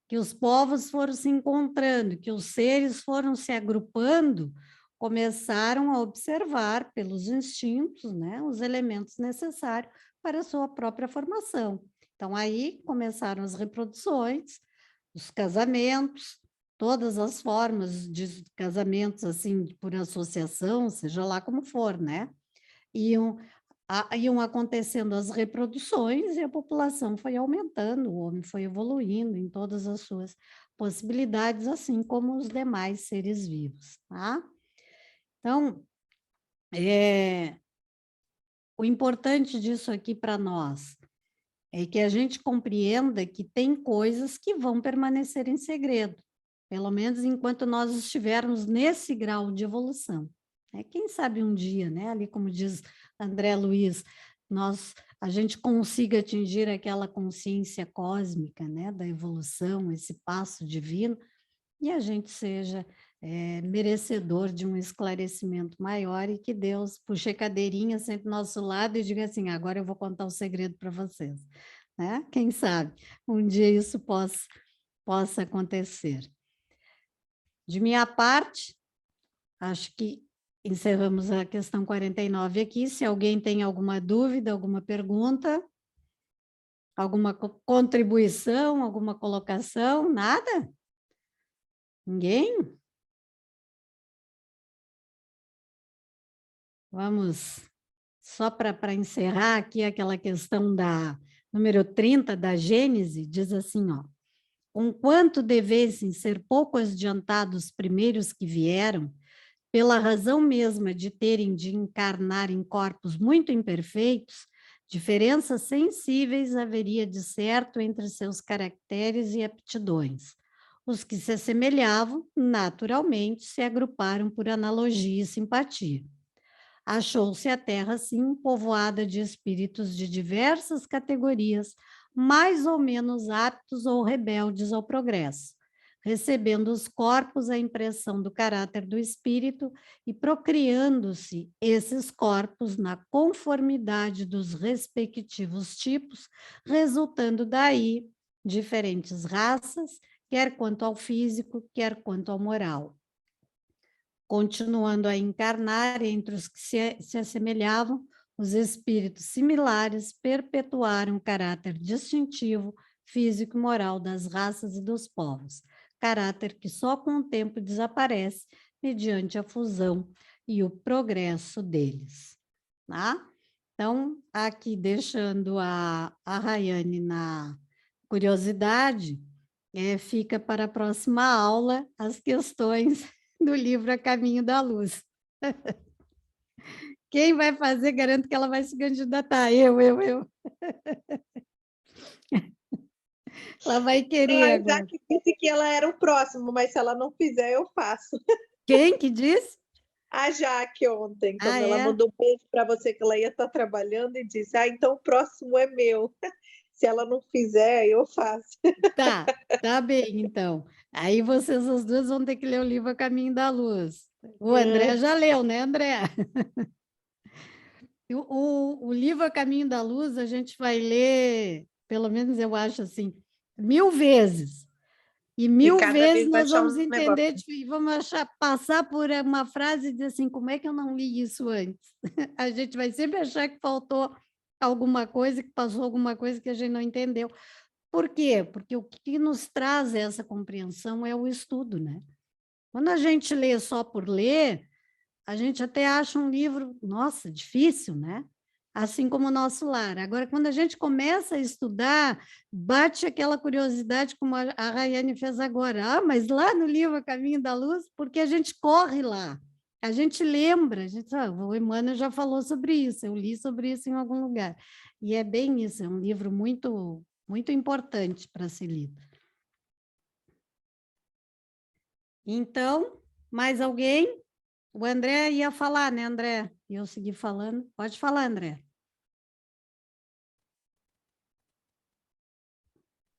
que os povos foram se encontrando, que os seres foram se agrupando, começaram a observar pelos instintos, né, os elementos necessários para a sua própria formação. Então, aí começaram as reproduções, os casamentos, todas as formas de casamentos, assim, por associação, seja lá como for, né? Iam acontecendo as reproduções e a população foi aumentando, o homem foi evoluindo em todas as suas possibilidades, assim como os demais seres vivos, tá? Então, o importante disso aqui para nós é que a gente compreenda que tem coisas que vão permanecer em segredo, pelo menos enquanto nós estivermos nesse grau de evolução. Quem sabe um dia, né? Ali como diz André Luiz, a gente consiga atingir aquela consciência cósmica, né? Da evolução, esse passo divino, e a gente seja merecedor de um esclarecimento maior e que Deus puxe a cadeirinha, sente do nosso lado e diga assim, agora eu vou contar o segredo para vocês. Né? Quem sabe um dia isso possa acontecer. De minha parte, acho que encerramos a questão 49 aqui. Se alguém tem alguma dúvida, alguma pergunta, alguma contribuição, alguma colocação, nada? Ninguém? Vamos, só para encerrar aqui aquela questão da número 30 da Gênese, diz assim, ó, conquanto devessem ser pouco adiantados os primeiros que vieram, pela razão mesma de terem de encarnar em corpos muito imperfeitos, diferenças sensíveis haveria de certo entre seus caracteres e aptidões. Os que se assemelhavam, naturalmente, se agruparam por analogia e simpatia. Achou-se a terra, assim, povoada de espíritos de diversas categorias, mais ou menos aptos ou rebeldes ao progresso, recebendo os corpos a impressão do caráter do espírito e procriando-se esses corpos na conformidade dos respectivos tipos, resultando daí diferentes raças, quer quanto ao físico, quer quanto ao moral. Continuando a encarnar entre os que se assemelhavam, os espíritos similares perpetuaram o caráter distintivo, físico e moral das raças e dos povos, caráter que só com o tempo desaparece mediante a fusão e o progresso deles. Tá? Então, aqui deixando a Rayane na curiosidade, fica para a próxima aula as questões do livro A Caminho da Luz. Quem vai fazer, garanto que ela vai se candidatar. Eu. Ela vai querer agora. Jaque disse que ela era o próximo, mas se ela não fizer, eu faço. Quem que disse? A Jaque ontem, quando ela é? mandou um beijo para você que ela ia estar trabalhando e disse, então o próximo é meu. Se ela não fizer, eu faço. Tá bem, então. Aí vocês as duas vão ter que ler o livro A Caminho da Luz. O André já leu, né, André? O livro A Caminho da Luz a gente vai ler, pelo menos eu acho assim, 1000 vezes. E 1000 vezes nós vamos entender e vamos passar por uma frase e dizer assim, como é que eu não li isso antes? A gente vai sempre achar que faltou alguma coisa, que passou alguma coisa que a gente não entendeu. Por quê? Porque o que nos traz essa compreensão é o estudo, né? Quando a gente lê só por ler, a gente até acha um livro, nossa, difícil, né? Assim como o Nosso Lar. Agora, quando a gente começa a estudar, bate aquela curiosidade, como a Rayane fez agora. Ah, mas lá no livro A Caminho da Luz, porque a gente corre lá, a gente lembra, o Emmanuel já falou sobre isso, eu li sobre isso em algum lugar. E é bem isso, é um livro muito, muito importante para ser lido. Então, mais alguém? O André ia falar, né, André? E eu segui falando. Pode falar, André.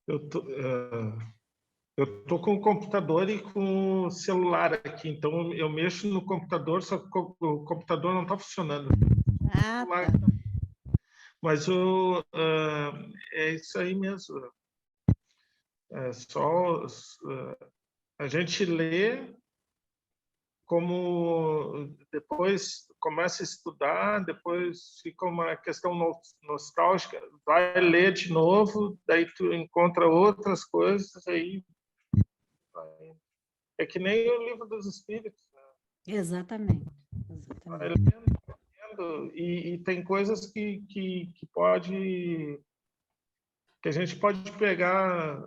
Eu tô com o computador e com o celular aqui, então eu mexo no computador, só que o computador não está funcionando. Ah, tá. Mas é isso aí mesmo. É só a gente lê, como depois começa a estudar, depois fica uma questão nostálgica, vai ler de novo, daí tu encontra outras coisas, aí é que nem o Livro dos Espíritos, né? Exatamente. Vai lendo, e tem coisas que a gente pode pegar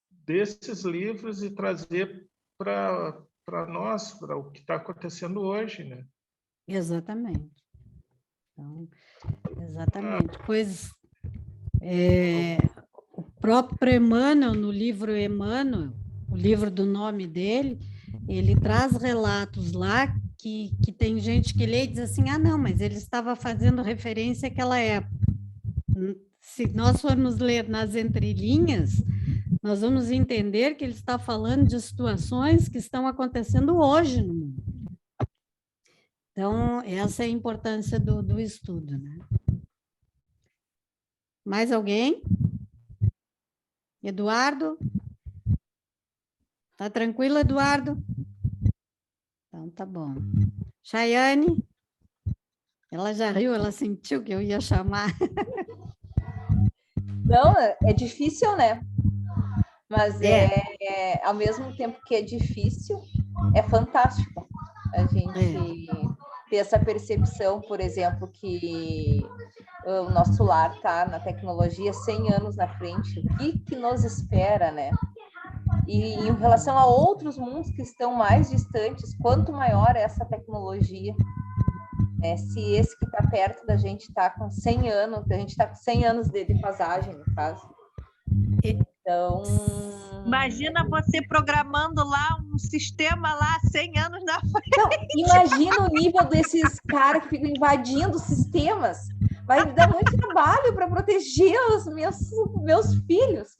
desses livros e trazer para nós, para o que está acontecendo hoje, né? Exatamente. Então, exatamente. Pois o próprio Emmanuel, no livro Emmanuel, o livro do nome dele, ele traz relatos lá que tem gente que lê e diz assim, ah, não, mas ele estava fazendo referência àquela época. Se nós formos ler nas entrelinhas, nós vamos entender que ele está falando de situações que estão acontecendo hoje no mundo. Então, essa é a importância do estudo, né? Mais alguém? Eduardo? Tá tranquilo, Eduardo? Então, tá bom. Chayane? Ela já riu, ela sentiu que eu ia chamar. Não, é difícil, né? Mas ao mesmo tempo que é difícil, é fantástico a gente ter essa percepção, por exemplo, que o nosso lar está na tecnologia 100 anos na frente. O que nos espera, né? E em relação a outros mundos que estão mais distantes, quanto maior é essa tecnologia, né? Se esse que está perto da gente está com 100 anos, a gente está com 100 anos de passagem, no caso. Então... Imagina você programando lá um sistema lá 100 anos na frente. Não, imagina o nível desses caras que ficam invadindo sistemas. Vai dar muito trabalho para proteger os meus filhos.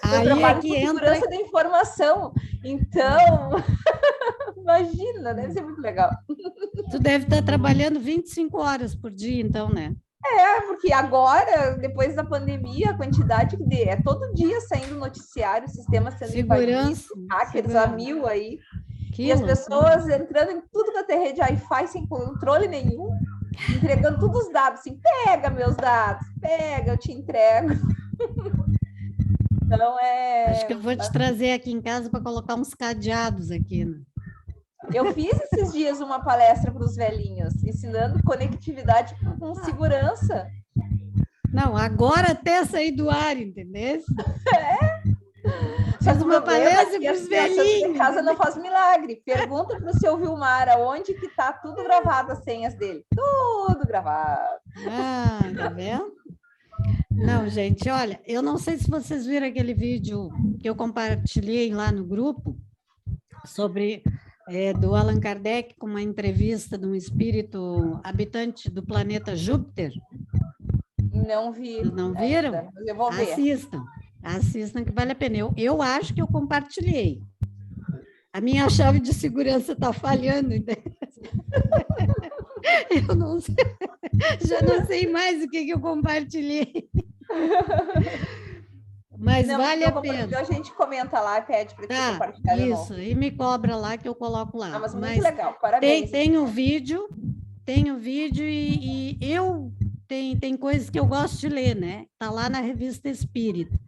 Eu trabalho com segurança da informação. Então, imagina, deve ser muito legal. Tu deve estar trabalhando 25 horas por dia, então, né? Porque agora, depois da pandemia, a quantidade é todo dia saindo noticiário, sistema sendo invadido, hackers a mil aí. E as pessoas entrando em tudo que é rede Wi-Fi sem controle nenhum, entregando todos os dados, assim, pega meus dados, pega, eu te entrego. Então, Acho que eu vou te trazer aqui em casa para colocar uns cadeados aqui, né? Eu fiz esses dias uma palestra para os velhinhos, ensinando conectividade com segurança. Não, agora até sair do ar, entendeu? Faz uma palestra para os velhinhos. A casa não faz milagre. Pergunta para o seu Vilmar aonde que está tudo gravado, as senhas dele. Tudo gravado. Ah, tá vendo? Não, gente, olha, eu não sei se vocês viram aquele vídeo que eu compartilhei lá no grupo sobre... do Allan Kardec, com uma entrevista de um espírito habitante do planeta Júpiter. Não vi. Não viram? Mas eu vou ver. Assistam que vale a pena. Eu acho que eu compartilhei. A minha chave de segurança está falhando. Eu não sei, já não sei mais o que eu compartilhei. Mas vale a pena. A gente comenta lá e pede para você compartilhar. Isso, e me cobra lá que eu coloco lá. Mas muito legal, parabéns. Tem um vídeo e eu tem coisas que eu gosto de ler, né? Está lá na Revista Espírita.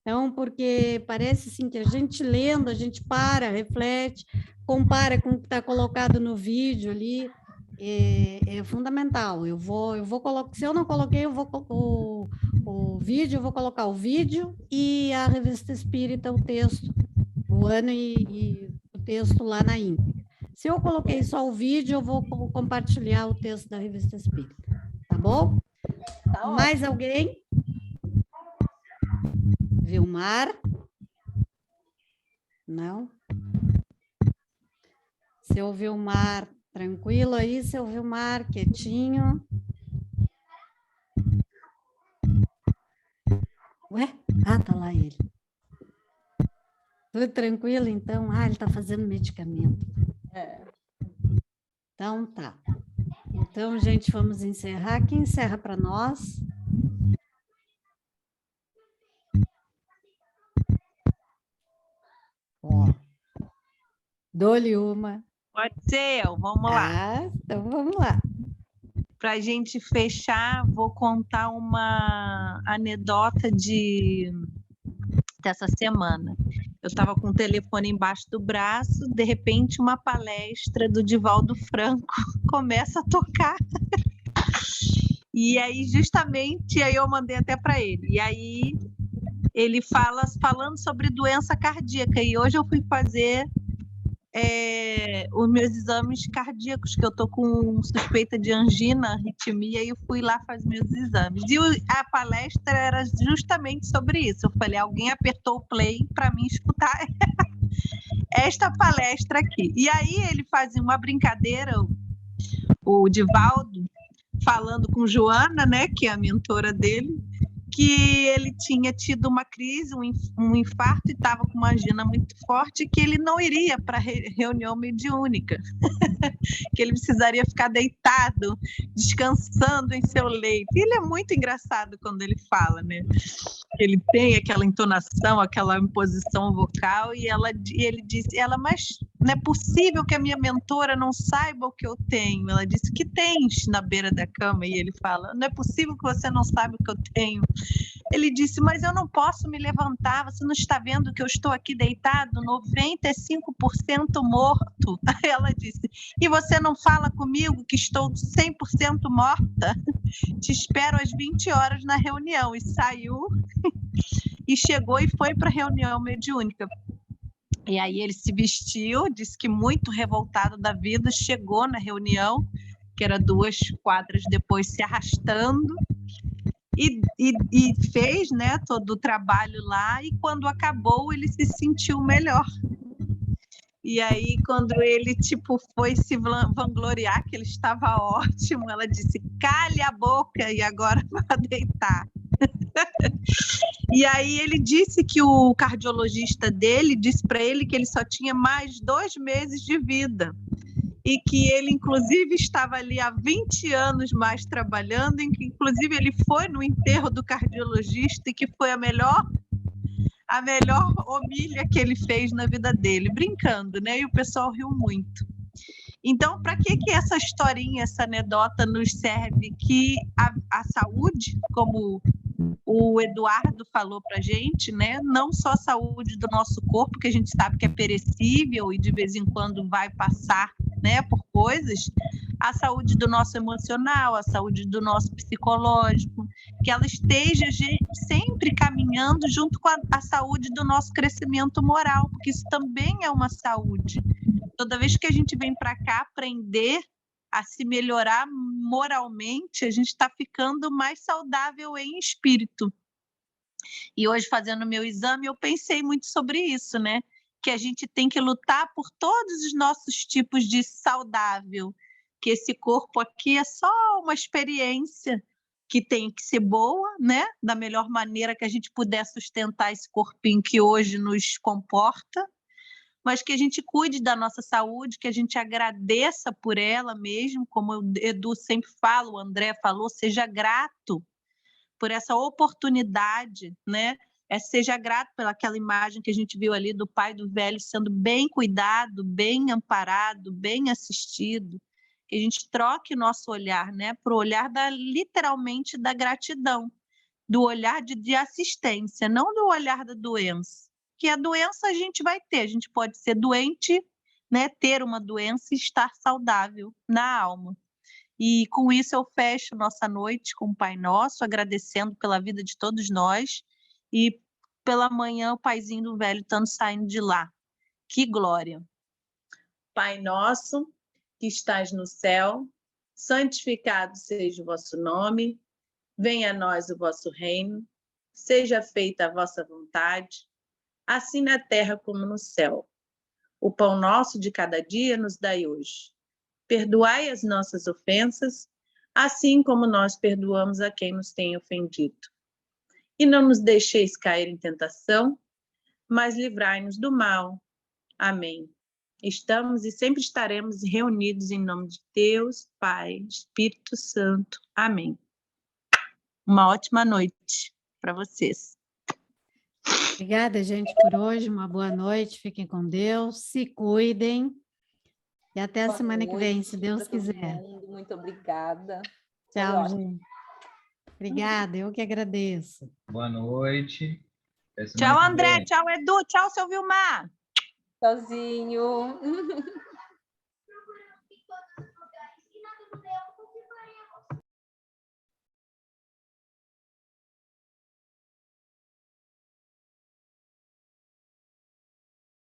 Então, porque parece assim que a gente lendo, a gente para, reflete, compara com o que está colocado no vídeo ali, é fundamental. Eu vou colocar, se eu não coloquei, eu vou o vídeo, eu vou colocar o vídeo e a Revista Espírita, o texto, o ano e o texto lá na íntegra. Se eu coloquei só o vídeo, eu vou compartilhar o texto da Revista Espírita, tá bom? Tá Mais ótimo. alguém? Vilmar? Não? Seu Vilmar, tranquilo aí, seu Vilmar, quietinho. Ué? Ah, tá lá ele. Tudo tranquilo, então? Ah, ele tá fazendo medicamento. É. Então, tá. Então, gente, vamos encerrar. Quem encerra para nós? Ó, dou-lhe uma. Pode ser eu, vamos lá. Ah, então vamos lá. Para a gente fechar, vou contar uma anedota dessa semana. Eu estava com o telefone embaixo do braço, de repente uma palestra do Divaldo Franco começa a tocar. E aí, justamente, aí eu mandei até para ele. E aí ele falando sobre doença cardíaca. E hoje eu fui fazer os meus exames cardíacos, que eu tô com suspeita de angina, arritmia, e eu fui lá fazer meus exames. E a palestra era justamente sobre isso. Eu falei, alguém apertou o play para mim escutar esta palestra aqui. E aí ele fazia uma brincadeira, o Divaldo, falando com Joana, né, que é a mentora dele, que ele tinha tido uma crise, um infarto, e estava com uma angina muito forte, que ele não iria para a reunião mediúnica, que ele precisaria ficar deitado, descansando em seu leito. E ele é muito engraçado quando ele fala, né? Ele tem aquela entonação, aquela imposição vocal, e ele disse, mas não é possível que a minha mentora não saiba o que eu tenho. Ela disse, que tens na beira da cama? E ele fala, não é possível que você não saiba o que eu tenho. Ele disse, mas eu não posso me levantar, você não está vendo que eu estou aqui deitado, 95% morto? Ela disse, e você não fala comigo que estou 100% morta? Te espero às 20 horas na reunião. E saiu e chegou e foi para a reunião mediúnica. E aí ele se vestiu, disse que muito revoltado da vida, chegou na reunião, que era 2 quadras depois, se arrastando, e fez, né, todo o trabalho lá, e quando acabou ele se sentiu melhor. E aí quando ele foi se vangloriar que ele estava ótimo, ela disse, cale a boca e agora vá deitar. E aí ele disse que o cardiologista dele disse para ele que ele só tinha mais 2 meses de vida, e que ele, inclusive, estava ali há 20 anos mais trabalhando, e que, inclusive, ele foi no enterro do cardiologista, e que foi a melhor homília que ele fez na vida dele, brincando, né? E o pessoal riu muito. Então, para que essa historinha, essa anedota nos serve? Que a saúde, como o Eduardo falou para a gente, né? Não só a saúde do nosso corpo, que a gente sabe que é perecível e de vez em quando vai passar, né, por coisas, a saúde do nosso emocional, a saúde do nosso psicológico, que ela esteja sempre caminhando junto com a saúde do nosso crescimento moral, porque isso também é uma saúde. Toda vez que a gente vem para cá aprender a se melhorar moralmente, a gente está ficando mais saudável em espírito. E hoje, fazendo o meu exame, eu pensei muito sobre isso, né? Que a gente tem que lutar por todos os nossos tipos de saudável, que esse corpo aqui é só uma experiência que tem que ser boa, né? Da melhor maneira que a gente puder sustentar esse corpinho que hoje nos comporta, mas que a gente cuide da nossa saúde, que a gente agradeça por ela mesmo, como o Edu sempre fala, o André falou, seja grato por essa oportunidade, né? Seja grato pelaquela imagem que a gente viu ali do pai do velho sendo bem cuidado, bem amparado, bem assistido, que a gente troque o nosso olhar, né, para o olhar literalmente da gratidão, do olhar de assistência, não do olhar da doença. Que a doença a gente vai ter, a gente pode ser doente, né, ter uma doença e estar saudável na alma. E com isso eu fecho nossa noite com o Pai Nosso, agradecendo pela vida de todos nós, e pela manhã o Paizinho do Velho estando saindo de lá. Que glória! Pai nosso, que estás no céu, santificado seja o vosso nome, venha a nós o vosso reino, seja feita a vossa vontade, assim na terra como no céu. O pão nosso de cada dia nos dai hoje. Perdoai as nossas ofensas, assim como nós perdoamos a quem nos tem ofendido. E não nos deixeis cair em tentação, mas livrai-nos do mal. Amém. Estamos e sempre estaremos reunidos em nome de Deus, Pai, Espírito Santo. Amém. Uma ótima noite para vocês. Obrigada, gente, por hoje. Uma boa noite. Fiquem com Deus. Se cuidem. E até a semana que vem, se Deus quiser. Muito obrigada. Tchau, gente. Obrigada, eu que agradeço. Boa noite. Tchau, André. Tchau, Edu. Tchau, seu Vilmar. Tchauzinho.